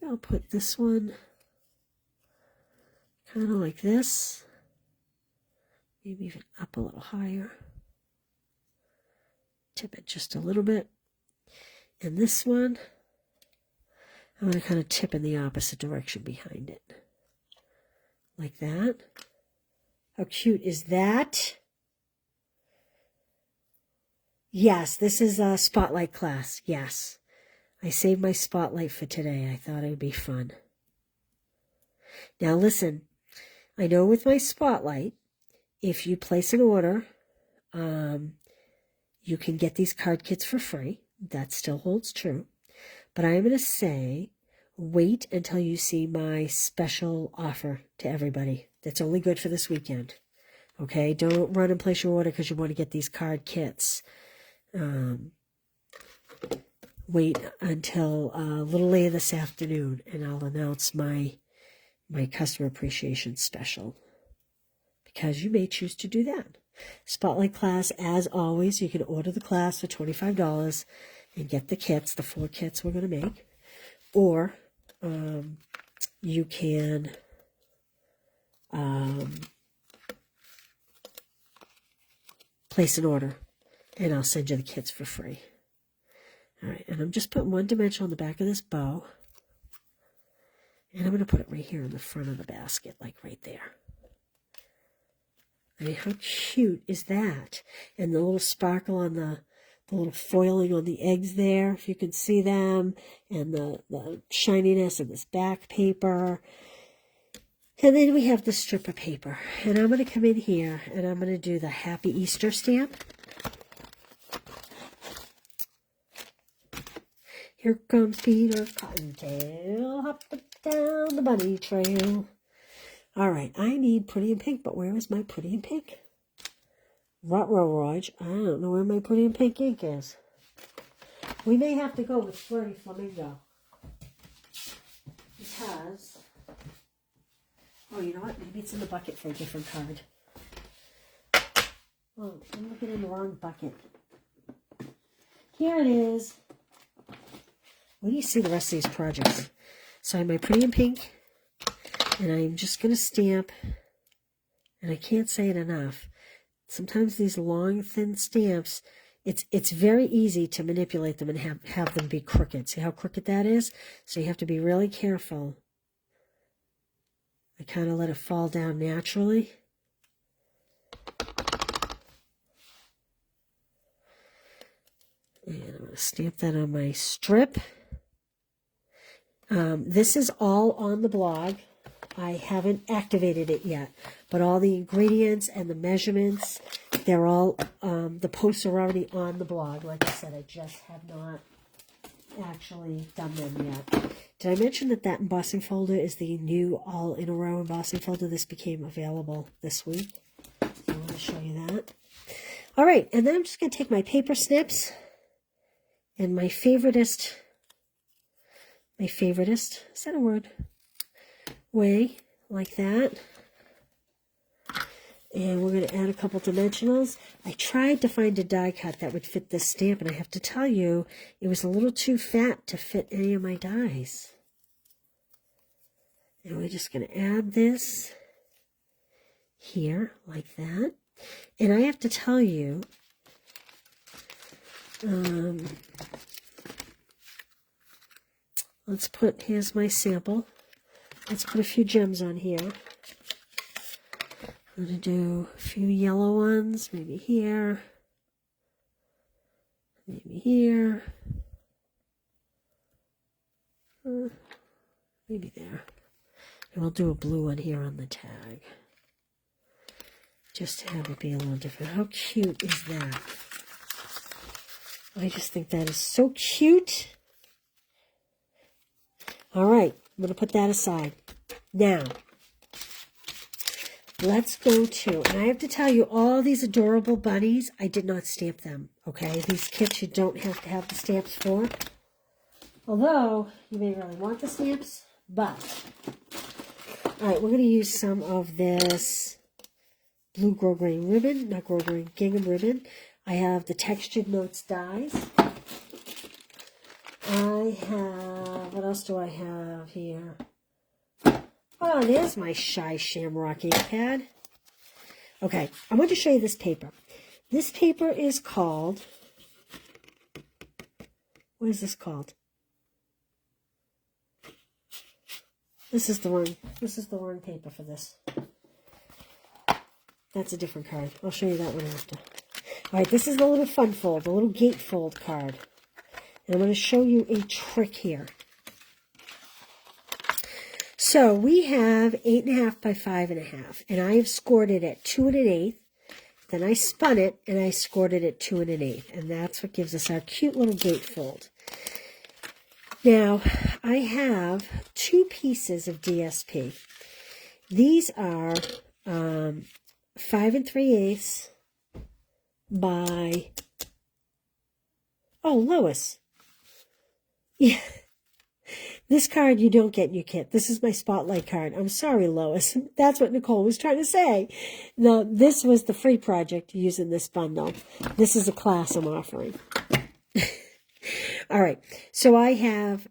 I'll put this one kind of like this. Maybe even up a little higher. Tip it just a little bit. And this one, I'm going to kind of tip in the opposite direction behind it. Like that. How cute is that? Yes, this is a spotlight class. Yes. I saved my spotlight for today. I thought it would be fun. Now listen, I know with my Spotlight, if you place an order, you can get these card kits for free. That still holds true. But I'm going to say, wait until you see my special offer to everybody. That's only good for this weekend. Okay? Don't run and place your order because you want to get these card kits. Wait until a little later this afternoon, and I'll announce my customer appreciation special, because you may choose to do that. Spotlight class, as always, you can order the class for $25 and get the kits, the 4 kits we're going to make, or you can place an order, and I'll send you the kits for free. All right, and I'm just putting one dimension on the back of this bow. And I'm going to put it right here in the front of the basket, like right there. I mean, how cute is that? And the little sparkle on the little foiling on the eggs there, if you can see them. And the shininess of this back paper. And then we have the strip of paper. And I'm going to come in here and I'm going to do the Happy Easter stamp. Here comes Peter Cottontail, hopping down the bunny trail. All right, I need Pretty in Pink, but where is my Pretty in Pink? Rutro-Rog, I don't know where my Pretty in Pink ink is. We may have to go with Flirty Flamingo. Because, oh, you know what? Maybe it's in the bucket for a different card. Oh, I'm looking in the wrong bucket. Here it is. Where do you see the rest of these projects? So I have my Pretty in Pink, and I'm just going to stamp, and I can't say it enough. Sometimes these long, thin stamps, it's very easy to manipulate them and have them be crooked. See how crooked that is? So you have to be really careful. I kind of let it fall down naturally. And I'm going to stamp that on my strip. This is all on the blog. I haven't activated it yet, but all the ingredients and the measurements, they're all, the posts are already on the blog. Like I said, I just have not actually done them yet. Did I mention that embossing folder is the new all-in-a-row embossing folder? This became available this week. So I want to show you that. All right, and then I'm just going to take my paper snips and my favoritist, is that a word? Way, like that. And we're going to add a couple dimensionals. I tried to find a die cut that would fit this stamp, and I have to tell you, it was a little too fat to fit any of my dies. And we're just going to add this here, like that. And I have to tell you, here's my sample. Let's put a few gems on here. I'm going to do a few yellow ones, maybe here, maybe here, maybe there. And we'll do a blue one here on the tag, just to have it be a little different. How cute is that? I just think that is so cute. All right, I'm going to put that aside. Now, let's go to, and I have to tell you, all these adorable bunnies, I did not stamp them, okay? These kits you don't have to have the stamps for. Although, you may really want the stamps, but. All right, we're going to use some of this blue grosgrain ribbon, not grosgrain, gingham ribbon. I have the Textured Notes dies. I have, what else do I have here? Oh, there's my Shy Shamrock ink pad. Okay, I want to show you this paper. This paper is called, what is this called? This is the wrong paper for this. That's a different card. I'll show you that one after. All right, this is the little fun fold, the little gatefold card. And I'm going to show you a trick here. So we have 8.5 by 5.5, and I have scored it at 2 1/8. Then I spun it, and I scored it at 2 1/8, and that's what gives us our cute little gatefold. Now, I have 2 pieces of DSP. These are 5 3/8 by, oh, Lois. Yeah. This card you don't get in your kit. This is my Spotlight card. I'm sorry, Lois. That's what Nicole was trying to say. No, this was the free project using this bundle. This is a class I'm offering. All right. So I have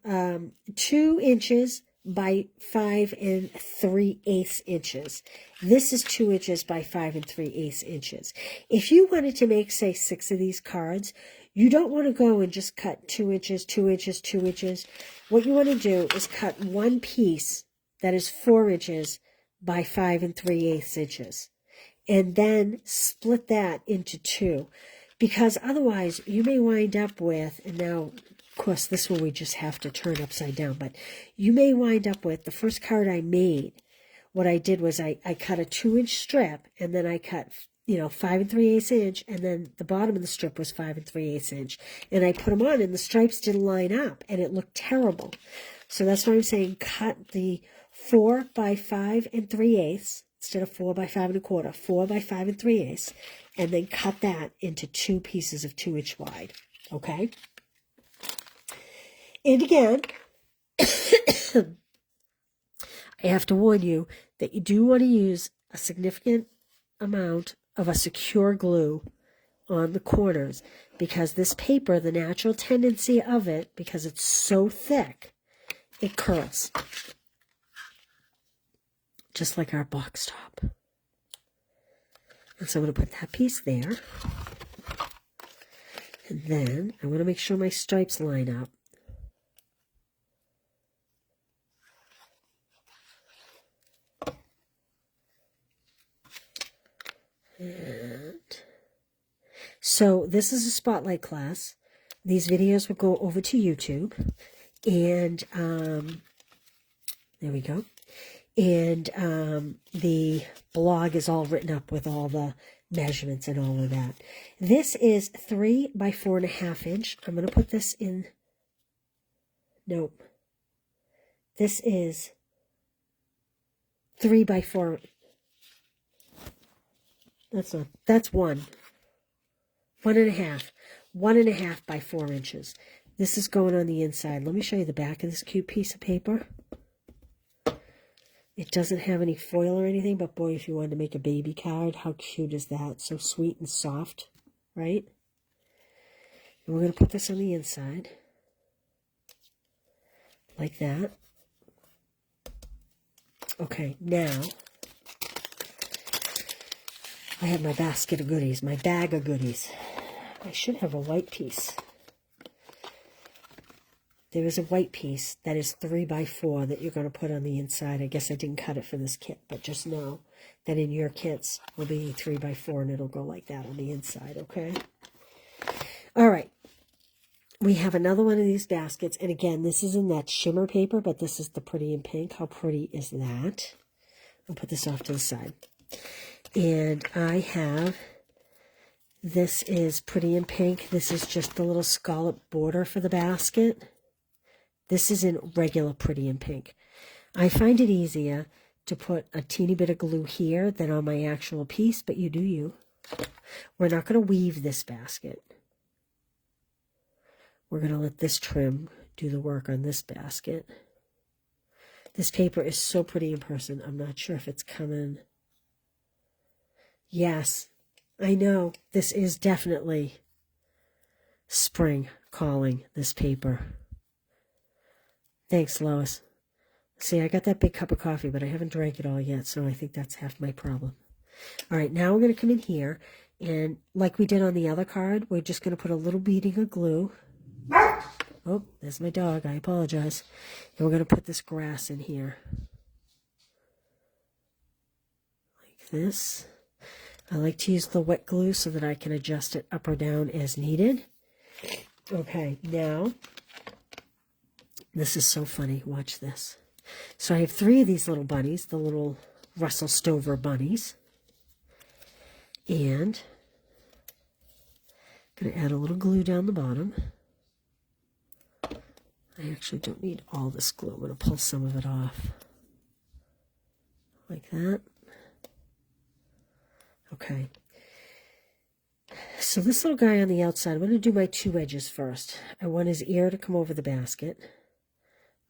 2 inches by 5 3/8 inches. This is 2 inches by 5 3/8 inches. If you wanted to make, say, 6 of these cards, you don't want to go and just cut 2 inches, 2 inches, 2 inches. What you want to do is cut one piece that is 4 inches by 5 3/8 inches. And then split that into 2. Because otherwise you may wind up with, and now, of course, this one we just have to turn upside down, but you may wind up with, the first card I made, what I did was I cut a 2-inch strip, and then I cut 5 3/8 inch, and then the bottom of the strip was 5 3/8 inch. And I put them on, and the stripes didn't line up, and it looked terrible. So that's why I'm saying cut the 4 by 5 3/8 instead of 4 by 5 1/4, 4 by 5 3/8, and then cut that into 2 pieces of 2-inch wide. Okay? And again, I have to warn you that you do want to use a significant amount of a secure glue on the corners, because this paper, the natural tendency of it, because it's so thick, it curls. Just like our box top. And so I'm going to put that piece there. And then I want to make sure my stripes line up. And so this is a Spotlight class. These videos will go over to YouTube. And there we go. And the blog is all written up with all the measurements and all of that. This is 3 by 4.5 inch. I'm going to put this in. Nope. This is 3 by 4. That's 1. 1.5. 1.5 by 4 inches. This is going on the inside. Let me show you the back of this cute piece of paper. It doesn't have any foil or anything, but boy, if you wanted to make a baby card, how cute is that? So sweet and soft, right? And we're going to put this on the inside. Like that. Okay, now I have my basket of goodies, my bag of goodies. I should have a white piece. There is a white piece that is 3 by 4 that you're going to put on the inside. I guess I didn't cut it for this kit, but just know that in your kits will be 3 by 4 and it'll go like that on the inside, okay? All right. We have another one of these baskets, and again, this is in that shimmer paper, but this is the Pretty in Pink. How pretty is that? I'll put this off to the side. And I have, this is Pretty in Pink. This is just the little scallop border for the basket. This is in regular Pretty in Pink. I find it easier to put a teeny bit of glue here than on my actual piece, but you do you. We're not going to weave this basket. We're going to let this trim do the work on this basket. This paper is so pretty in person. I'm not sure if it's coming. Yes, I know. This is definitely spring calling, this paper. Thanks, Lois. See, I got that big cup of coffee, but I haven't drank it all yet, so I think that's half my problem. All right, now we're going to come in here, and like we did on the other card, we're just going to put a little beading of glue. Oh, there's my dog. I apologize. And we're going to put this grass in here. Like this. I like to use the wet glue so that I can adjust it up or down as needed. Okay, now, this is so funny. Watch this. So I have 3 of these little bunnies, the little Russell Stover bunnies. And I'm going to add a little glue down the bottom. I actually don't need all this glue. I'm going to pull some of it off. Like that. Okay. So this little guy on the outside, I'm going to do my 2 edges first. I want his ear to come over the basket.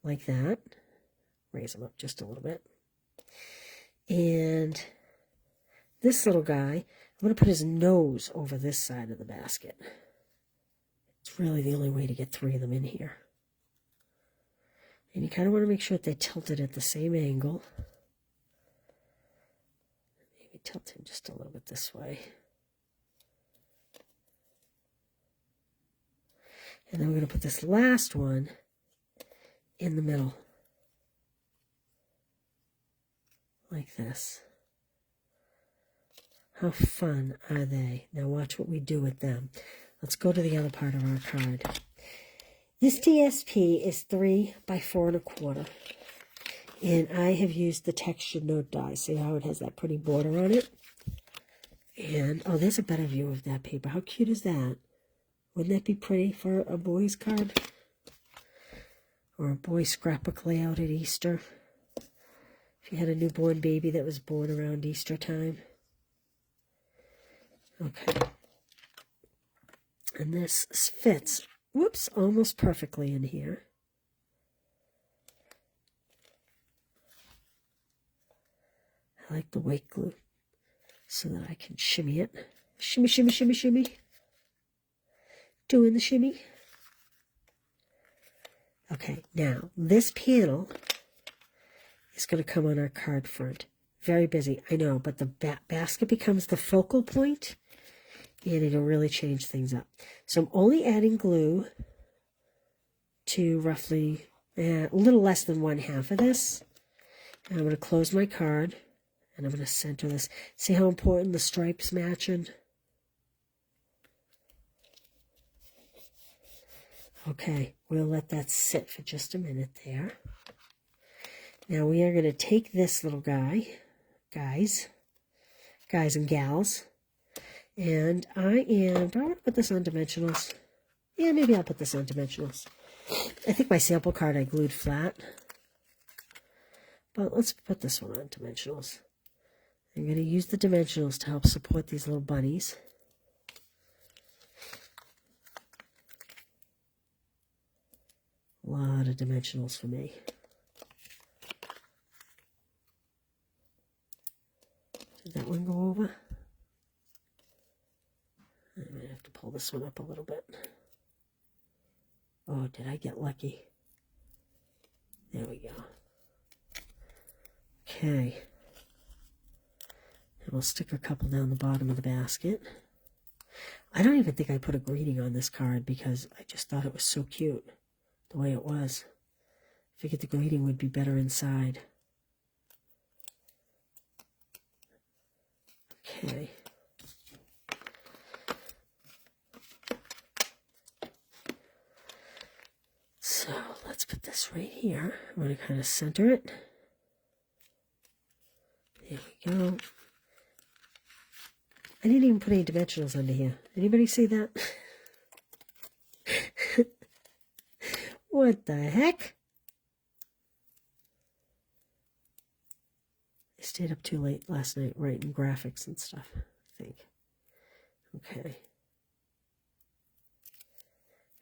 Like that. Raise him up just a little bit. And this little guy, I'm going to put his nose over this side of the basket. It's really the only way to get 3 of them in here. And you kind of want to make sure that they're tilted at the same angle. Maybe tilt him just a little bit this way. And then we're going to put this last one in the middle. Like this. How fun are they? Now watch what we do with them. Let's go to the other part of our card. This TSP is 3 by 4 1/4. And I have used the textured note die. See how it has that pretty border on it? And, oh, there's a better view of that paper. How cute is that? Wouldn't that be pretty for a boy's card? Or a boy's scrapbook layout at Easter? If you had a newborn baby that was born around Easter time. Okay. And this fits, whoops, almost perfectly in here. I like the white glue so that I can shimmy it. Shimmy, shimmy, shimmy, shimmy. Doing the shimmy. Okay, now this panel is going to come on our card front. Very busy, I know, but the basket becomes the focal point, and it'll really change things up. So I'm only adding glue to roughly a little less than 1/2 of this. And I'm going to close my card, and I'm going to center this. See how important the stripes matching? Okay, we'll let that sit for just a minute there. Now we are going to take this little guy, guys and gals, and do I want to put this on dimensionals? Yeah, maybe I'll put this on dimensionals. I think my sample card I glued flat, but let's put this one on dimensionals. I'm going to use the dimensionals to help support these little bunnies. A lot of dimensionals for me. Did that one go over? I might have to pull this one up a little bit. Oh, did I get lucky? There we go. Okay. And we'll stick a couple down the bottom of the basket. I don't even think I put a greeting on this card because I just thought it was so cute the way it was. I figured the greeting would be better inside. Okay. So let's put this right here. I'm going to kind of center it. There we go. I didn't even put any dimensionals under here. Anybody see that? What the heck? I stayed up too late last night writing graphics and stuff, I think. Okay.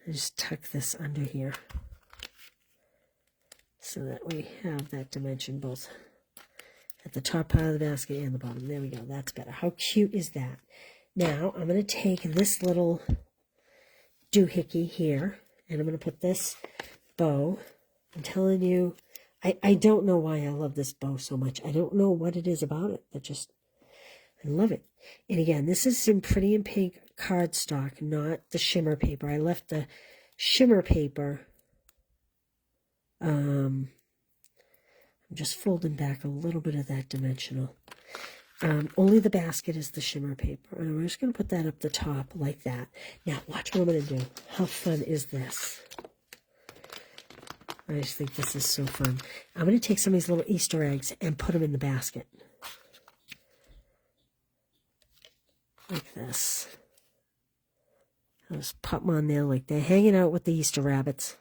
I just tuck this under here so that we have that dimension both at the top part of the basket and the bottom. There we go. That's better. How cute is that? Now, I'm going to take this little doohickey here, and I'm going to put this bow. I'm telling you, I don't know why I love this bow so much. I don't know what it is about it, but just, I love it. And again, this is in Pretty in Pink cardstock, not the shimmer paper. I left the shimmer paper. I'm just folding back a little bit of that dimensional. Only the basket is the shimmer paper. And we're just going to put that up the top like that. Now, watch what I'm going to do. How fun is this? I just think this is so fun. I'm going to take some of these little Easter eggs and put them in the basket. Like this. I'll just pop them on there like they're hanging out with the Easter rabbits.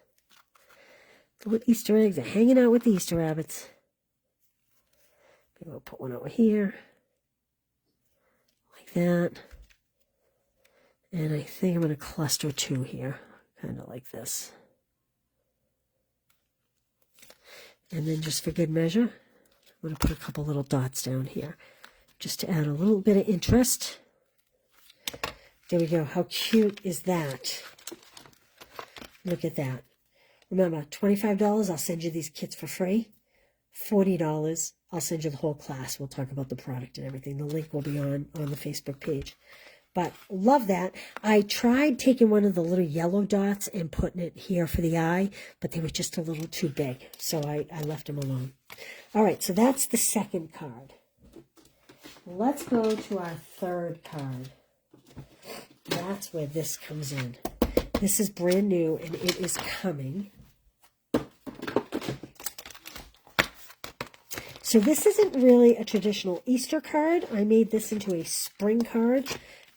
The little Easter eggs are hanging out with the Easter rabbits. Maybe I'll put one over here. Like that. And I think I'm going to cluster two here. Kind of like this. And then just for good measure, I'm going to put a couple little dots down here. Just to add a little bit of interest. There we go. How cute is that? Look at that. Remember, $25, I'll send you these kits for free. $40, I'll send you the whole class. We'll talk about the product and everything. The link will be on the Facebook page. But love that. I tried taking one of the little yellow dots and putting it here for the eye, but they were just a little too big. So I left them alone. All right, so that's the second card. Let's go to our third card. That's where this comes in. This is brand new, and it is coming. So this isn't really a traditional Easter card. I made this into a spring card.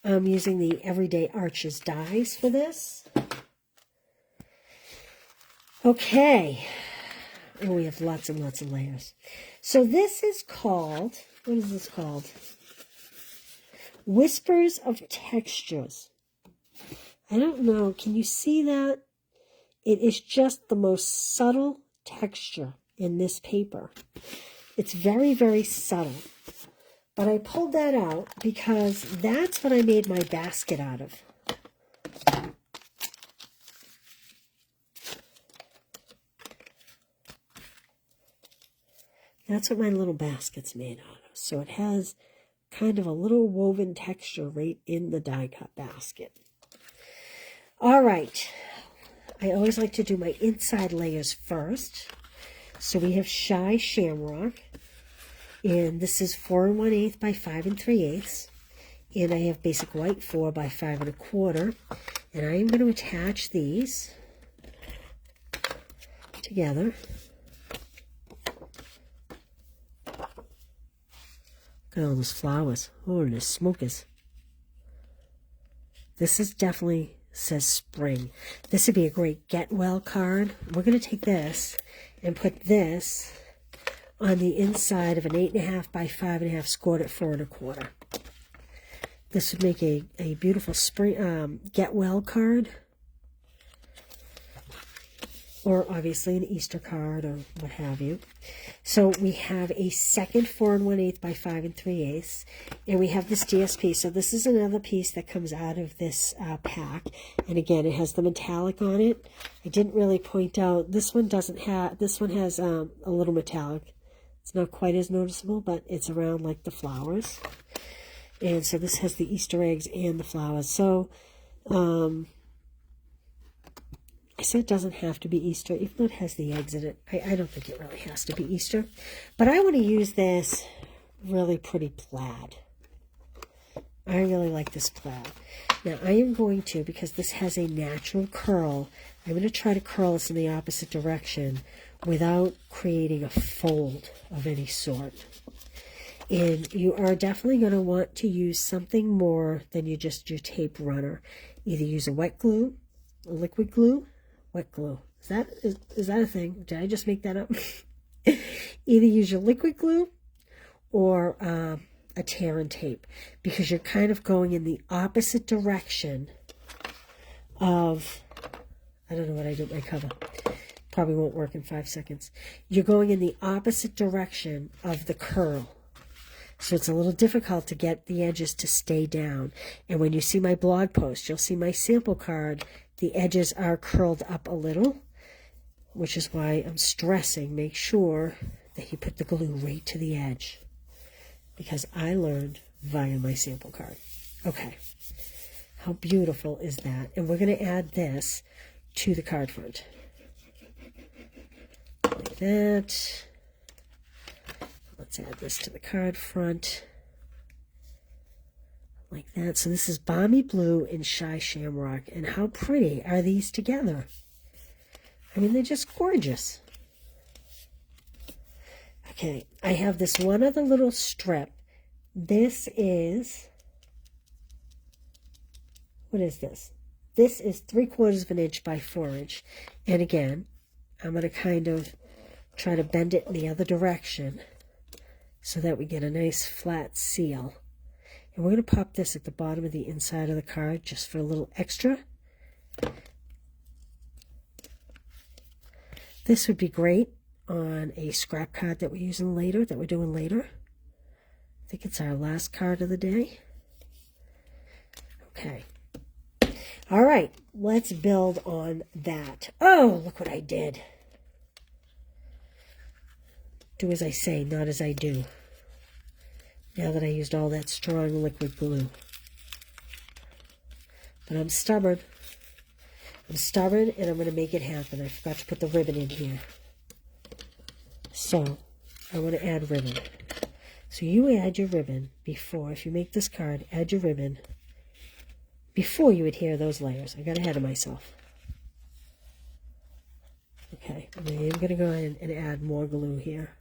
I'm using the Everyday Arches dies for this. Okay. Oh, we have lots and lots of layers. So this is called, what is this called? Whispers of Textures. I don't know. Can you see that? It is just the most subtle texture in this paper. It's very, very subtle. But I pulled that out because that's what I made my basket out of. That's what my little basket's made out of. So it has kind of a little woven texture right in the die cut basket. All right. I always like to do my inside layers first. So we have Shy Shamrock. And this is 4 1/8 by 5 3/8. And I have basic white 4 by 5 1/4. And I am going to attach these together. Look at all those flowers. Oh, and the smokers. This is definitely says spring. This would be a great get well card. We're going to take this and put this on the inside of an 8 1/2 by 5 1/2 scored at 4 1/4. This would make a beautiful spring get well card, or obviously an Easter card or what have you. So we have a second 4 1/8 by 5 3/8, and we have this DSP. So this is another piece that comes out of this pack, and again it has the metallic on it. I didn't really point out this one doesn't have. This one has a little metallic. It's not quite as noticeable, but it's around like the flowers. And so this has the Easter eggs and the flowers. So I said it doesn't have to be Easter, even though it has the eggs in it. I don't think it really has to be Easter. But I want to use this really pretty plaid. I really like this plaid. Now I am going to, because this has a natural curl, I'm going to try to curl this in the opposite direction without creating a fold of any sort. And you are definitely going to want to use something more than your tape runner. Either use a wet glue, a liquid glue, wet glue. Is that a thing? Did I just make that up? Either use your liquid glue or a tear and tape, because you're kind of going in the opposite direction of, I don't know what I did with my cover. Probably won't work in 5 seconds. You're going in the opposite direction of the curl. So it's a little difficult to get the edges to stay down. And when you see my blog post, you'll see my sample card. The edges are curled up a little, which is why I'm stressing, make sure that you put the glue right to the edge, because I learned via my sample card. Okay, how beautiful is that? And we're going to add this to the card front. Like that. Let's add this to the card front. Like that. So this is Balmy Blue and Shy Shamrock. And how pretty are these together? I mean, they're just gorgeous. Okay, I have this one other little strip. This is, what is this? This is 3/4 of an inch by 4 inch. And again, I'm going to kind of try to bend it in the other direction so that we get a nice flat seal. And we're going to pop this at the bottom of the inside of the card just for a little extra. This would be great on a scrap card that we're using later, that we're doing later. I think it's our last card of the day. Okay. All right, let's build on that. Oh, look what I did. Do as I say, not as I do. Now that I used all that strong liquid glue. But I'm stubborn. I'm stubborn and I'm going to make it happen. I forgot to put the ribbon in here. So, I want to add ribbon. So you add your ribbon before, if you make this card, add your ribbon before you adhere those layers. I got ahead of myself. Okay, and then I'm going to go in and add more glue here.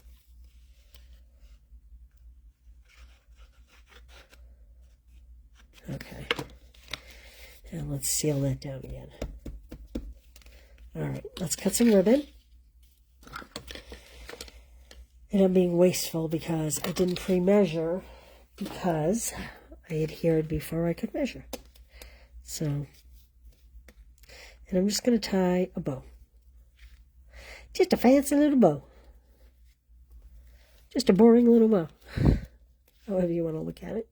Okay, and let's seal that down again. All right, let's cut some ribbon. And I'm being wasteful because I didn't pre-measure because I adhered before I could measure. So, and I'm just going to tie a bow. Just a fancy little bow. Just a boring little bow. However you want to look at it.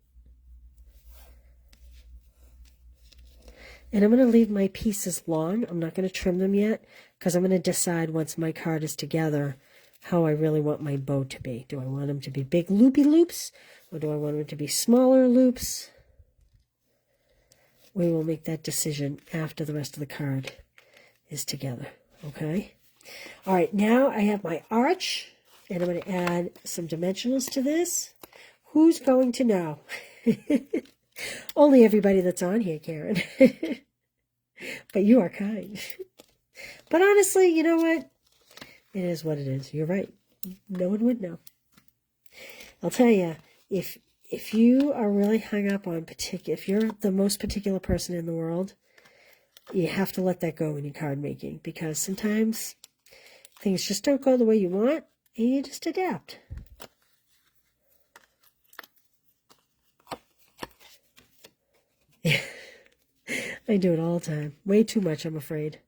And I'm going to leave my pieces long. I'm not going to trim them yet because I'm going to decide once my card is together how I really want my bow to be. Do I want them to be big loopy loops or do I want them to be smaller loops? We will make that decision after the rest of the card is together. Okay? All right, now I have my arch and I'm going to add some dimensionals to this. Who's going to know? Only everybody that's on here, Karen. But you are kind. But honestly, you know what? It is what it is. You're right. No one would know. I'll tell you, if you are really hung up on if you're the most particular person in the world, you have to let that go in your card making because sometimes things just don't go the way you want and you just adapt. I do it all the time. Way too much, I'm afraid.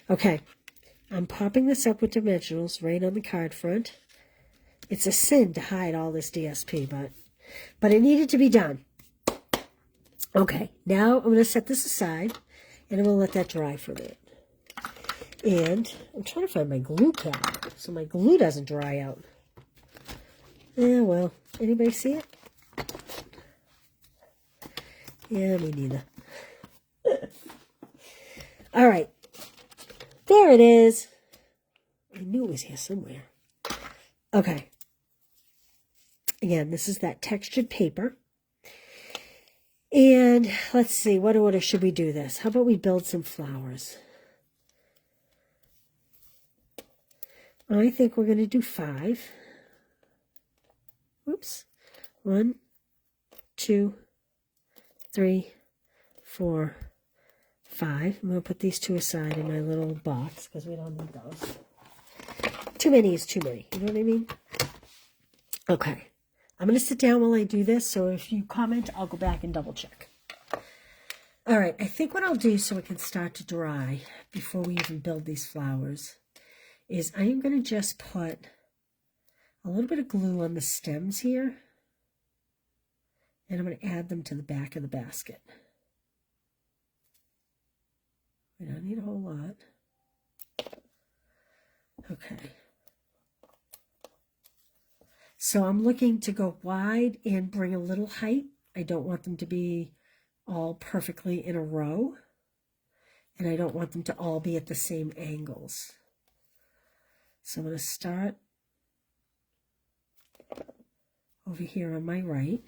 Okay. I'm popping this up with dimensionals right on the card front. It's a sin to hide all this DSP, but it needed to be done. Okay, now I'm going to set this aside, and I'm going to let that dry for a minute. And I'm trying to find my glue cap so my glue doesn't dry out. Yeah, well, anybody see it? Yeah, me neither. All right. There it is. I knew it was here somewhere. Okay. Again, this is that textured paper. And let's see, what order should we do this? How about we build some flowers? I think we're going to do 5. Whoops. 1, 2, 3, 4, 5. I'm going to put these 2 aside in my little box because we don't need those. Too many is too many. You know what I mean? Okay. I'm going to sit down while I do this. So if you comment, I'll go back and double check. All right. I think what I'll do so it can start to dry before we even build these flowers is I am going to just put a little bit of glue on the stems here. And I'm going to add them to the back of the basket. We don't need a whole lot. Okay. So I'm looking to go wide and bring a little height. I don't want them to be all perfectly in a row. And I don't want them to all be at the same angles. So I'm going to start over here on my right.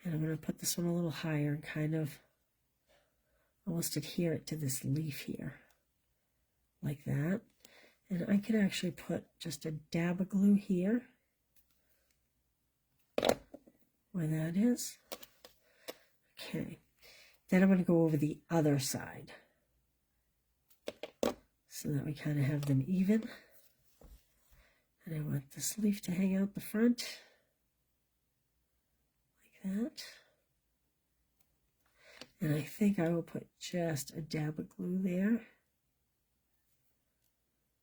And I'm going to put this one a little higher and kind of almost adhere it to this leaf here. Like that. And I could actually put just a dab of glue here, where that is. Okay, then I'm going to go over the other side so that we kind of have them even. And I want this leaf to hang out the front like that. And I think I will put just a dab of glue there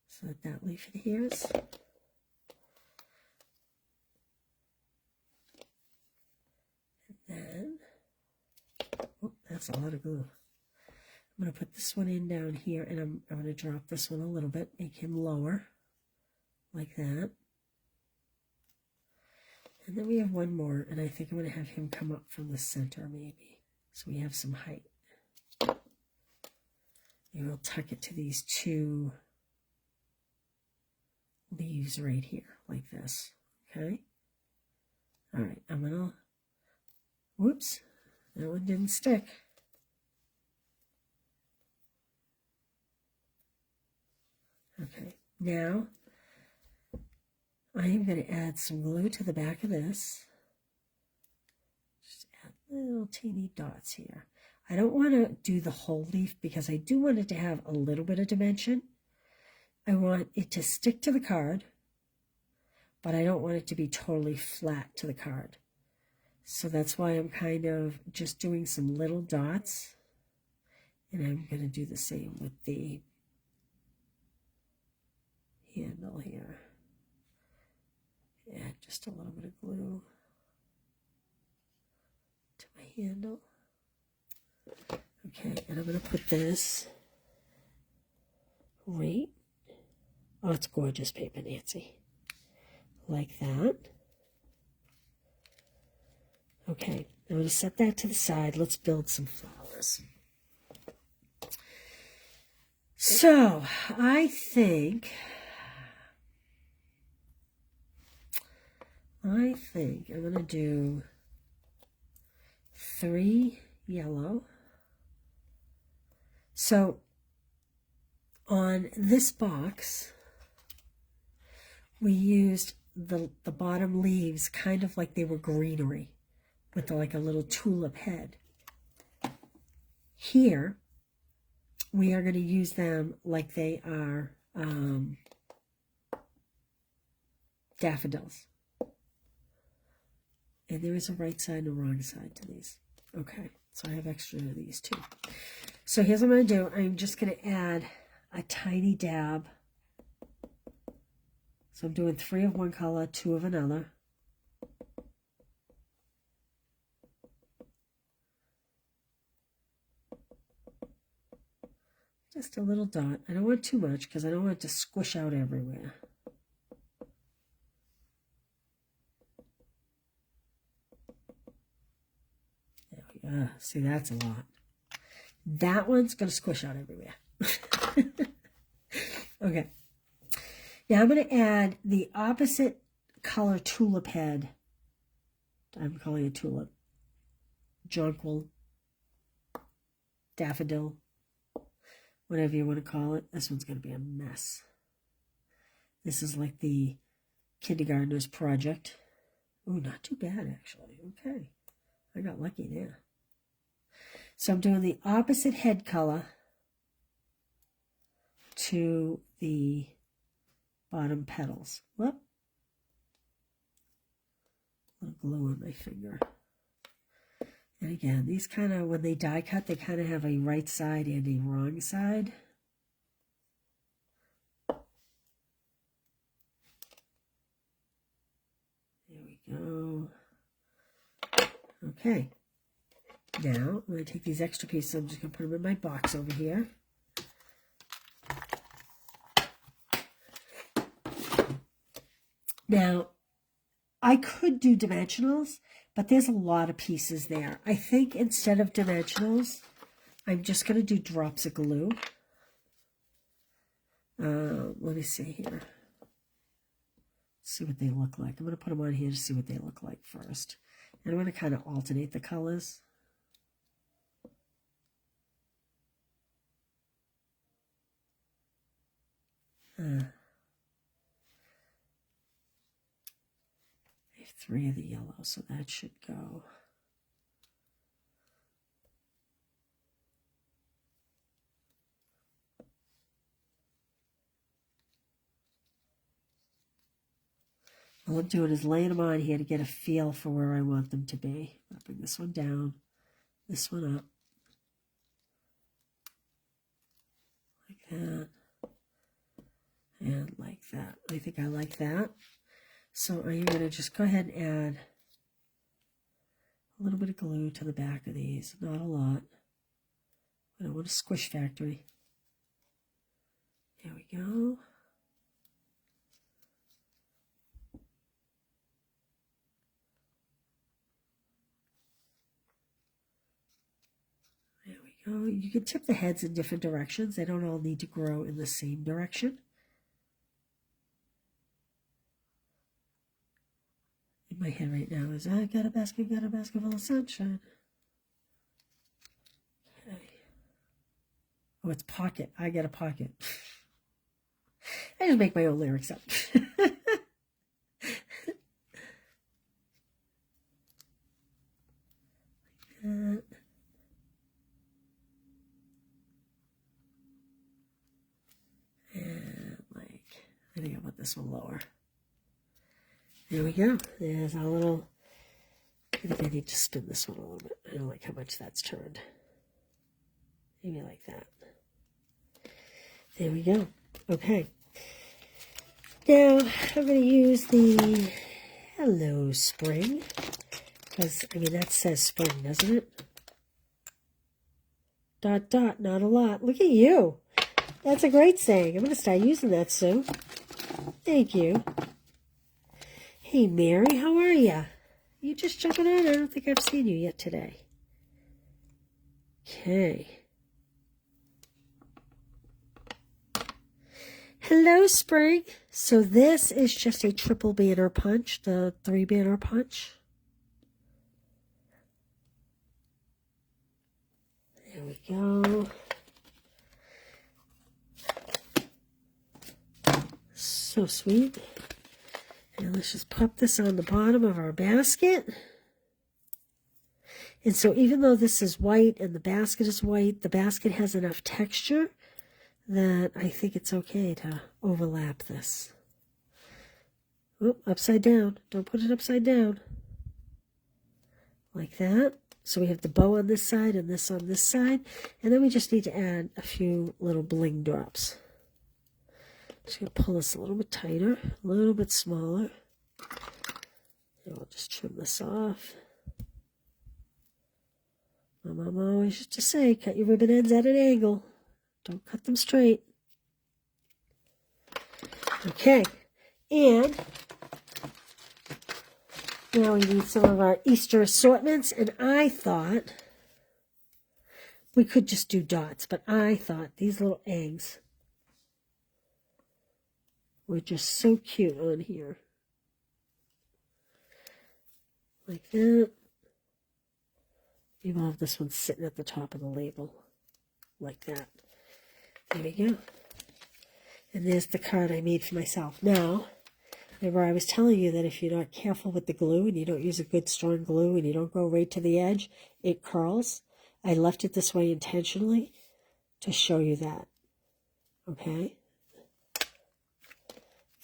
so that that leaf adheres. And then, oh, that's a lot of glue. I'm going to put this one in down here, and I'm going to drop this one a little bit, make him lower, like that. And then we have one more, and I think I'm going to have him come up from the center maybe, so we have some height. And we'll tuck it to these two leaves right here, like this, okay? All right, I'm going to, whoops, that one didn't stick. Okay, now I am going to add some glue to the back of this. Just add little teeny dots here. I don't want to do the whole leaf because I do want it to have a little bit of dimension. I want it to stick to the card, but I don't want it to be totally flat to the card. So that's why I'm kind of just doing some little dots. And I'm going to do the same with the handle here. Add just a little bit of glue to my handle. Okay, and I'm going to put this right. Oh, it's gorgeous paper, Nancy. Like that. Okay, I'm going to set that to the side. Let's build some flowers. So, I think I'm going to do 3 yellow. So, on this box, we used the bottom leaves kind of like they were greenery with like a little tulip head. Here, we are going to use them like they are daffodils. And there is a right side and a wrong side to these. Okay, so I have extra of these too. So here's what I'm going to do. I'm just going to add a tiny dab. So I'm doing 3 of one color, 2 of another. Just a little dot. I don't want too much because I don't want it to squish out everywhere. There we go. See, that's a lot. That one's going to squish out everywhere. Okay. Now I'm going to add the opposite color tulip head. I'm calling it tulip. Jonquil. Daffodil. Whatever you want to call it. This one's going to be a mess. This is like the kindergartner's project. Oh, not too bad, actually. Okay. I got lucky there. So I'm doing the opposite head color to the bottom petals. Whoop. A little glue on my finger. And again, these kind of, when they die cut, they kind of have a right side and a wrong side. There we go. Okay. Now, I'm going to take these extra pieces. I'm just going to put them in my box over here. Now, I could do dimensionals, but there's a lot of pieces there. I think instead of dimensionals, I'm just going to do drops of glue. Let me see here. See what they look like. I'm going to put them on here to see what they look like first. And I'm going to kind of alternate the colors. I have 3 of the yellow, so that should go. All I'm doing is laying them on here to get a feel for where I want them to be. I'll bring this one down, this one up, like that, and like that. I think I like that. So I'm going to just go ahead and add a little bit of glue to the back of these. Not a lot. I don't want a squish factory. There we go. There we go. You can tip the heads in different directions. They don't all need to grow in the same direction. In my head right now is, I got a basket full of sunshine. Okay. Oh, it's pocket. I got a pocket. I just make my own lyrics up. And like, I think I want this one lower. There we go. There's our little, I think I need to spin this one a little bit. I don't like how much that's turned. Maybe like that. There we go. Okay. Now, I'm going to use the Hello Spring. Because, I mean, that says spring, doesn't it? Dot, dot, not a lot. Look at you. That's a great saying. I'm going to start using that soon. Thank you. Hey, Mary, how are you? You just jumping on? I don't think I've seen you yet today. Okay. Hello, Spring. So this is just a triple banner punch, the 3 banner punch. There we go. So sweet. And let's just pop this on the bottom of our basket. And so even though this is white and the basket is white, the basket has enough texture that I think it's okay to overlap this. Oh, upside down. Don't put it upside down. Like that. So we have the bow on this side and this on this side. And then we just need to add a few little bling drops. Just going to pull this a little bit tighter, a little bit smaller. And we'll just trim this off. My mom always used to say, cut your ribbon ends at an angle. Don't cut them straight. Okay. And now we need some of our Easter assortments. And I thought we could just do dots. But I thought these little eggs were just so cute on here. Like that. Maybe I'll have this one sitting at the top of the label. Like that. There we go. And there's the card I made for myself. Now, remember I was telling you that if you're not careful with the glue and you don't use a good strong glue and you don't go right to the edge, it curls. I left it this way intentionally to show you that. Okay?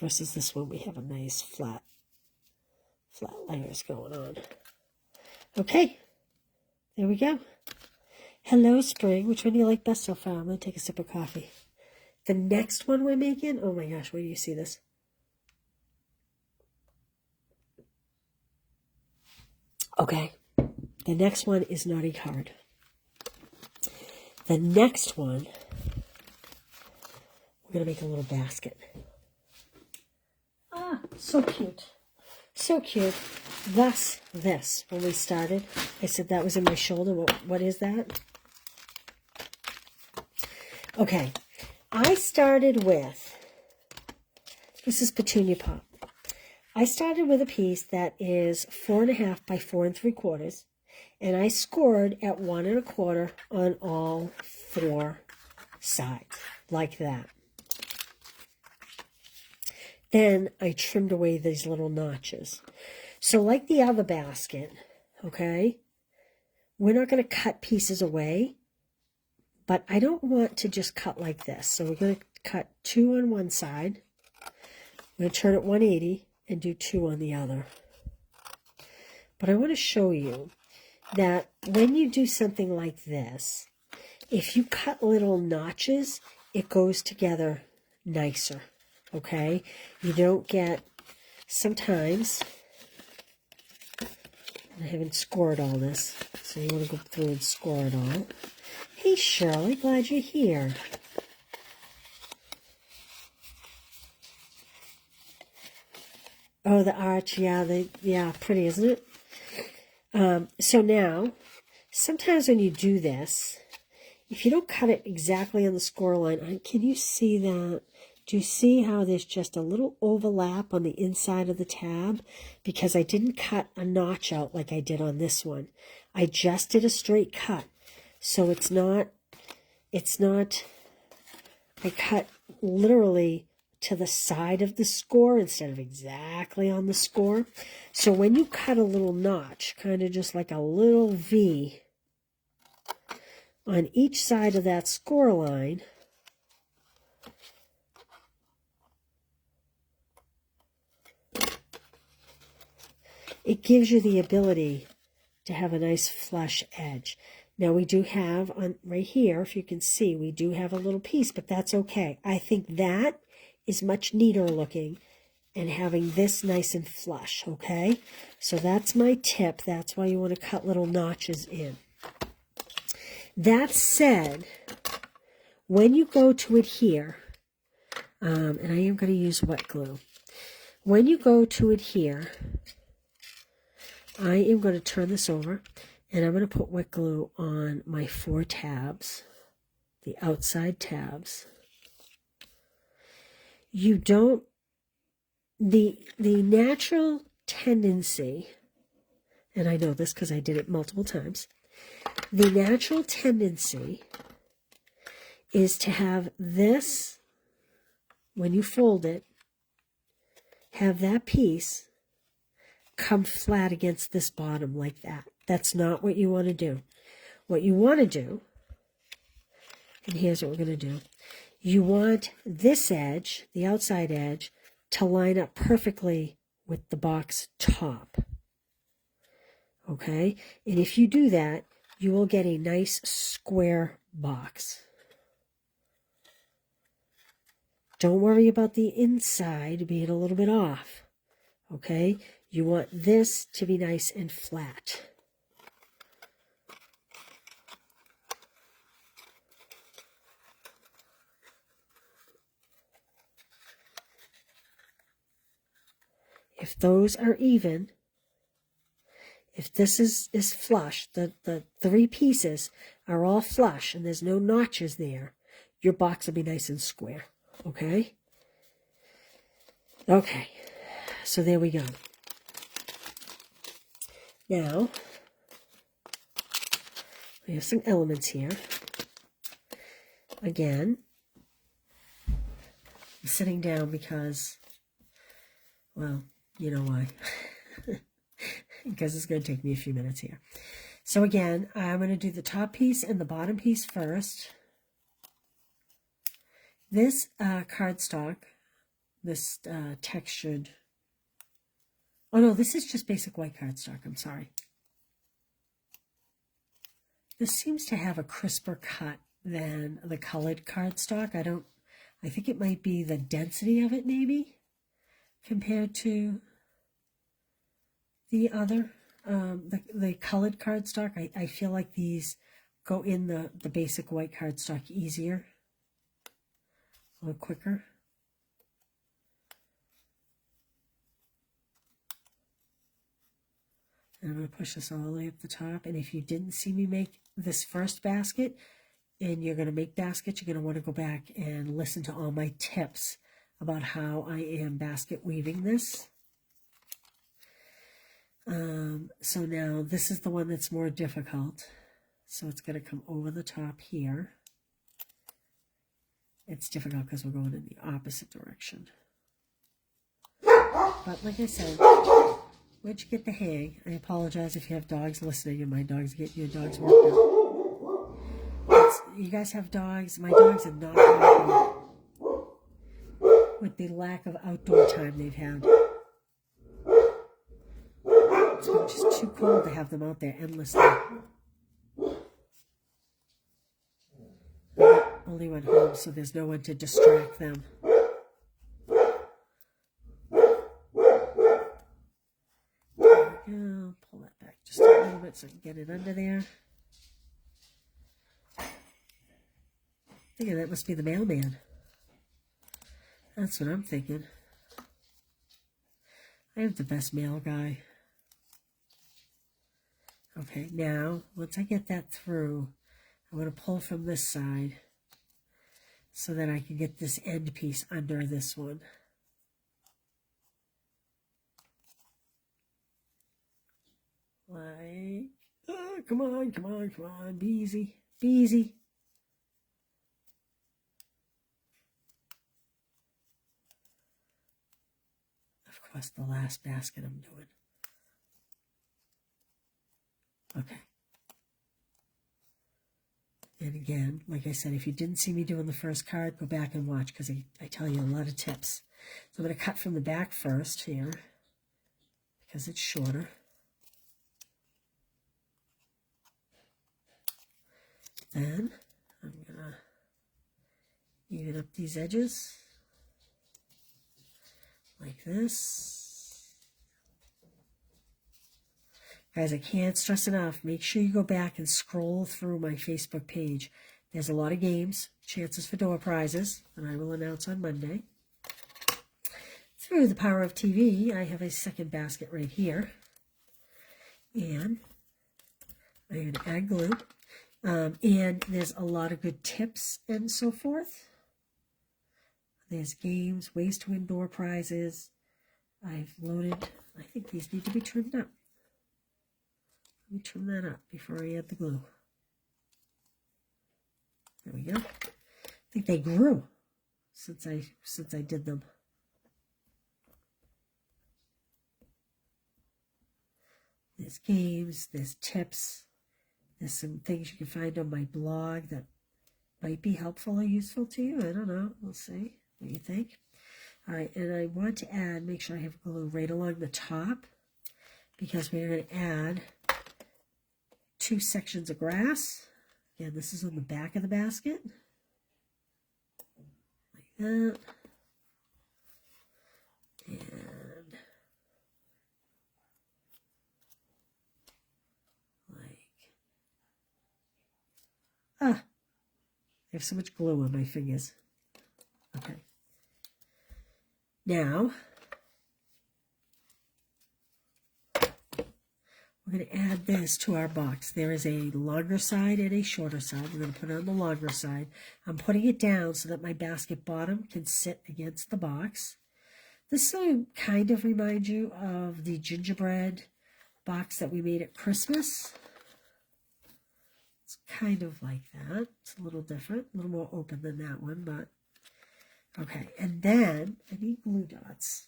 Versus this one, we have a nice flat layers going on. Okay. There we go. Hello, Spring. Which one do you like best so far? I'm going to take a sip of coffee. The next one we're making, oh my gosh, where do you see this? Okay. The next one is Naughty Card. The next one, we're going to make a little basket. Ah, so cute. So cute. Thus, this, when we started, I said that was in my shoulder. What is that? Okay. I started with, this is Petunia Pop. I started with a piece that is 4.5 by 4 3/4, and I scored at 1 1/4 on all 4 sides, like that. Then I trimmed away these little notches. So like the other basket, okay, we're not going to cut pieces away, but I don't want to just cut like this. So we're going to cut 2 on one side. I'm going to turn it 180 and do 2 on the other. But I want to show you that when you do something like this, if you cut little notches, it goes together nicer, okay? You don't get, sometimes, I haven't scored all this, so you want to go through and score it all. Hey, Shirley, glad you're here. Oh, the arch, yeah, pretty, isn't it? So now, sometimes when you do this, if you don't cut it exactly on the score line, can you see that? Do you see how there's just a little overlap on the inside of the tab? Because I didn't cut a notch out like I did on this one. I just did a straight cut. So it's not, I cut literally to the side of the score instead of exactly on the score. So when you cut a little notch, kind of just like a little V on each side of that score line, it gives you the ability to have a nice flush edge. Now we do have on right here, if you can see, we do have a little piece, but that's okay. I think that is much neater looking and having this nice and flush, okay? So that's my tip. That's why you want to cut little notches in. That said, when you go to adhere, and I am going to use wet glue. When you go to adhere, I am going to turn this over, and I'm going to put wet glue on my 4 tabs, the outside tabs. You don't, the natural tendency, and I know this because I did it multiple times, the natural tendency is to have this, when you fold it, have that piece come flat against this bottom like that. That's not what you want to do. What you want to do, and here's what we're going to do. You want this edge, the outside edge, to line up perfectly with the box top. Okay? And if you do that, you will get a nice square box. Don't worry about the inside being a little bit off. Okay? You want this to be nice and flat. If those are even, if this is flush, the 3 pieces are all flush and there's no notches there, your box will be nice and square. Okay? Okay. So there we go. Now, we have some elements here. Again, I'm sitting down because, well, you know why. Because it's going to take me a few minutes here. So again, I'm going to do the top piece and the bottom piece first. This cardstock, this textured, oh no, this is just basic white cardstock, I'm sorry. This seems to have a crisper cut than the colored cardstock. I think it might be the density of it maybe, compared to the other, the colored cardstock. I feel like these go in the basic white cardstock easier, a little quicker. And I'm going to push this all the way up the top. And if you didn't see me make this first basket, and you're going to make baskets, you're going to want to go back and listen to all my tips about how I am basket weaving this. So now this is the one that's more difficult. So it's going to come over the top here. It's difficult because we're going in the opposite direction. But like I said, once you get the hang, I apologize if you have dogs listening and my dogs get your dogs worked out. You guys have dogs. My dogs are not happy with the lack of outdoor time they've had. It's just too cold to have them out there endlessly. Only one home, so there's no one to distract them. I'll pull that back just a little bit so I can get it under there. Thinking that must be the mailman. That's what I'm thinking. I am the best mail guy. Okay, now, once I get that through, I'm going to pull from this side so that I can get this end piece under this one. Like, oh, come on, come on, come on, be easy, be easy. Of course, the last basket I'm doing. Okay. And again, like I said, if you didn't see me doing the first card, go back and watch because I tell you a lot of tips. So I'm going to cut from the back first here because it's shorter. Then I'm going to even up these edges like this. Guys, I can't stress enough, make sure you go back and scroll through my Facebook page. There's a lot of games, chances for door prizes, and I will announce on Monday. Through the power of TV, I have a second basket right here. And I'm going to add glue. And there's a lot of good tips and so forth. There's games, ways to win door prizes. I've loaded, I think these need to be trimmed up. Let me trim that up before I add the glue. There we go. I think they grew since I did them. There's games, there's tips, there's some things you can find on my blog that might be helpful or useful to you. I don't know. We'll see what you think. All right, and I want to add, make sure I have glue right along the top because we're going to add 2 sections of grass. Again, this is on the back of the basket. Like that. And like, I have so much glue on my fingers. Okay. Now, we're going to add this to our box. There is a longer side and a shorter side. We're going to put it on the longer side. I'm putting it down so that my basket bottom can sit against the box. This will kind of remind you of the gingerbread box that we made at Christmas. It's kind of like that. It's a little different, a little more open than that one, but okay. And then I need glue dots.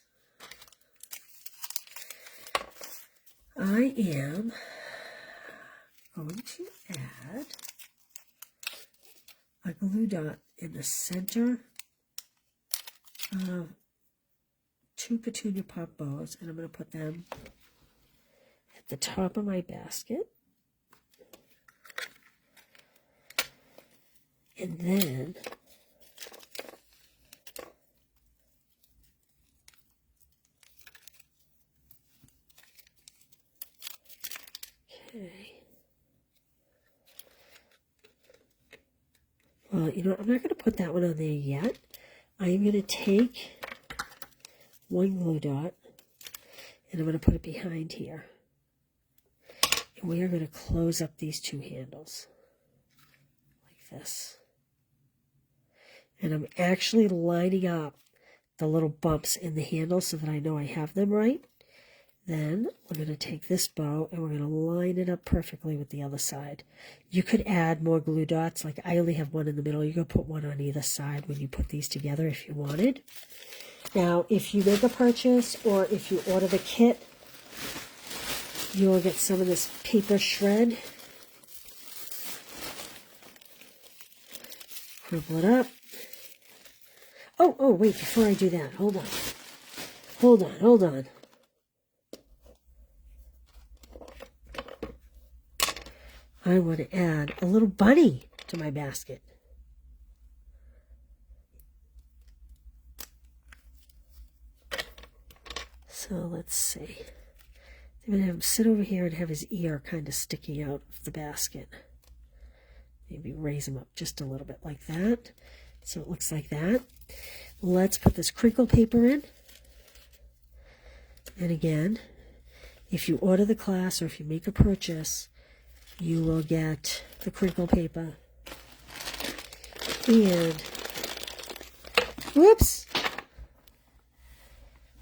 I am going to add a glue dot in the center of 2 petunia pop bows, and I'm going to put them at the top of my basket. And then well, you know, I'm not going to put that one on there yet. I am going to take one glue dot and I'm going to put it behind here. And we are going to close up these 2 handles like this. And I'm actually lining up the little bumps in the handle so that I know I have them right. Then we're going to take this bow and we're going to line it up perfectly with the other side. You could add more glue dots. Like I only have one in the middle. You could put one on either side when you put these together if you wanted. Now, if you make a purchase or if you order the kit, you will get some of this paper shred. Crumple it up. Oh, wait, before I do that, hold on. I want to add a little bunny to my basket. So let's see. I'm going to have him sit over here and have his ear kind of sticking out of the basket. Maybe raise him up just a little bit like that. So it looks like that. Let's put this crinkle paper in. And again, if you order the class or if you make a purchase, you will get the crinkle paper. And, whoops,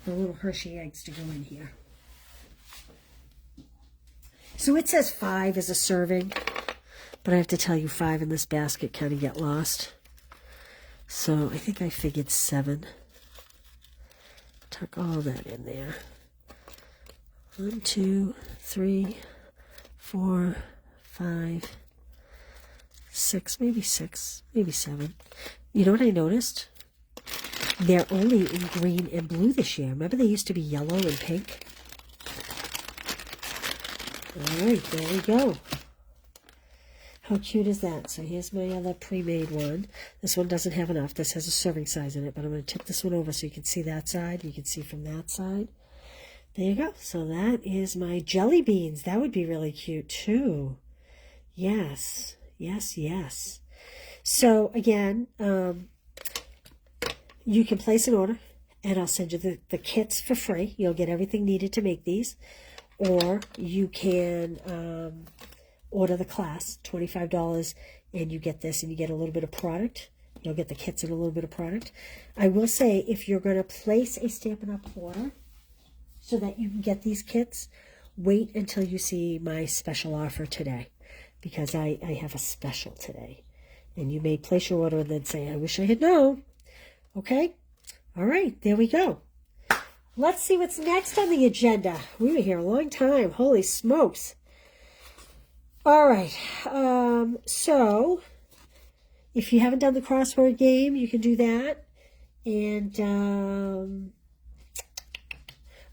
the little Hershey eggs to go in here. So it says 5 as a serving, but I have to tell you 5 in this basket kind of get lost. So I think I figured 7. Tuck all that in there. 1, 2, 3, 4, 5, 6, maybe 7. You know what I noticed? They're only in green and blue this year. Remember they used to be yellow and pink? All right, there we go. How cute is that? So here's my other pre-made one. This one doesn't have enough. This has a serving size in it, but I'm going to tip this one over so you can see that side. You can see from that side. There you go. So that is my jelly beans. That would be really cute too. Yes. So again, you can place an order and I'll send you the kits for free. You'll get everything needed to make these. Or you can order the class, $25, and you get this and you get a little bit of product. You'll get the kits and a little bit of product. I will say, if you're going to place a Stampin' Up! Order so that you can get these kits, wait until you see my special offer today, because I have a special today. And you may place your order and then say, I wish I had known. Okay? All right, there we go. Let's see what's next on the agenda. We were here a long time. Holy smokes. All right. So if you haven't done the crossword game, you can do that. And,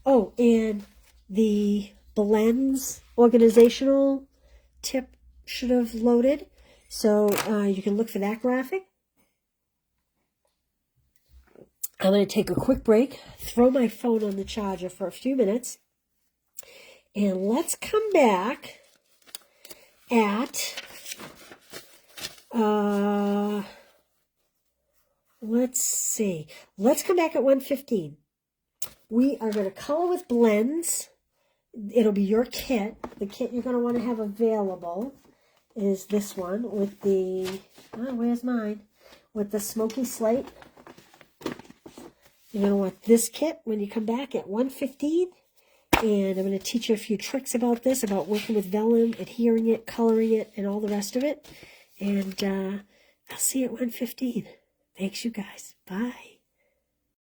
and the Blends organizational tip should have loaded. So you can look for that graphic. I'm going to take a quick break, throw my phone on the charger for a few minutes, and let's come back at, let's see, let's come back at 1:15. We are going to color with blends. It'll be your kit. The kit you're going to want to have available is this one with the, where's mine? With the smoky slate. You're going to want this kit when you come back at 1:15. And I'm going to teach you a few tricks about this, about working with vellum, adhering it, coloring it, and all the rest of it. And I'll see you at 1:15. Thanks, you guys. Bye.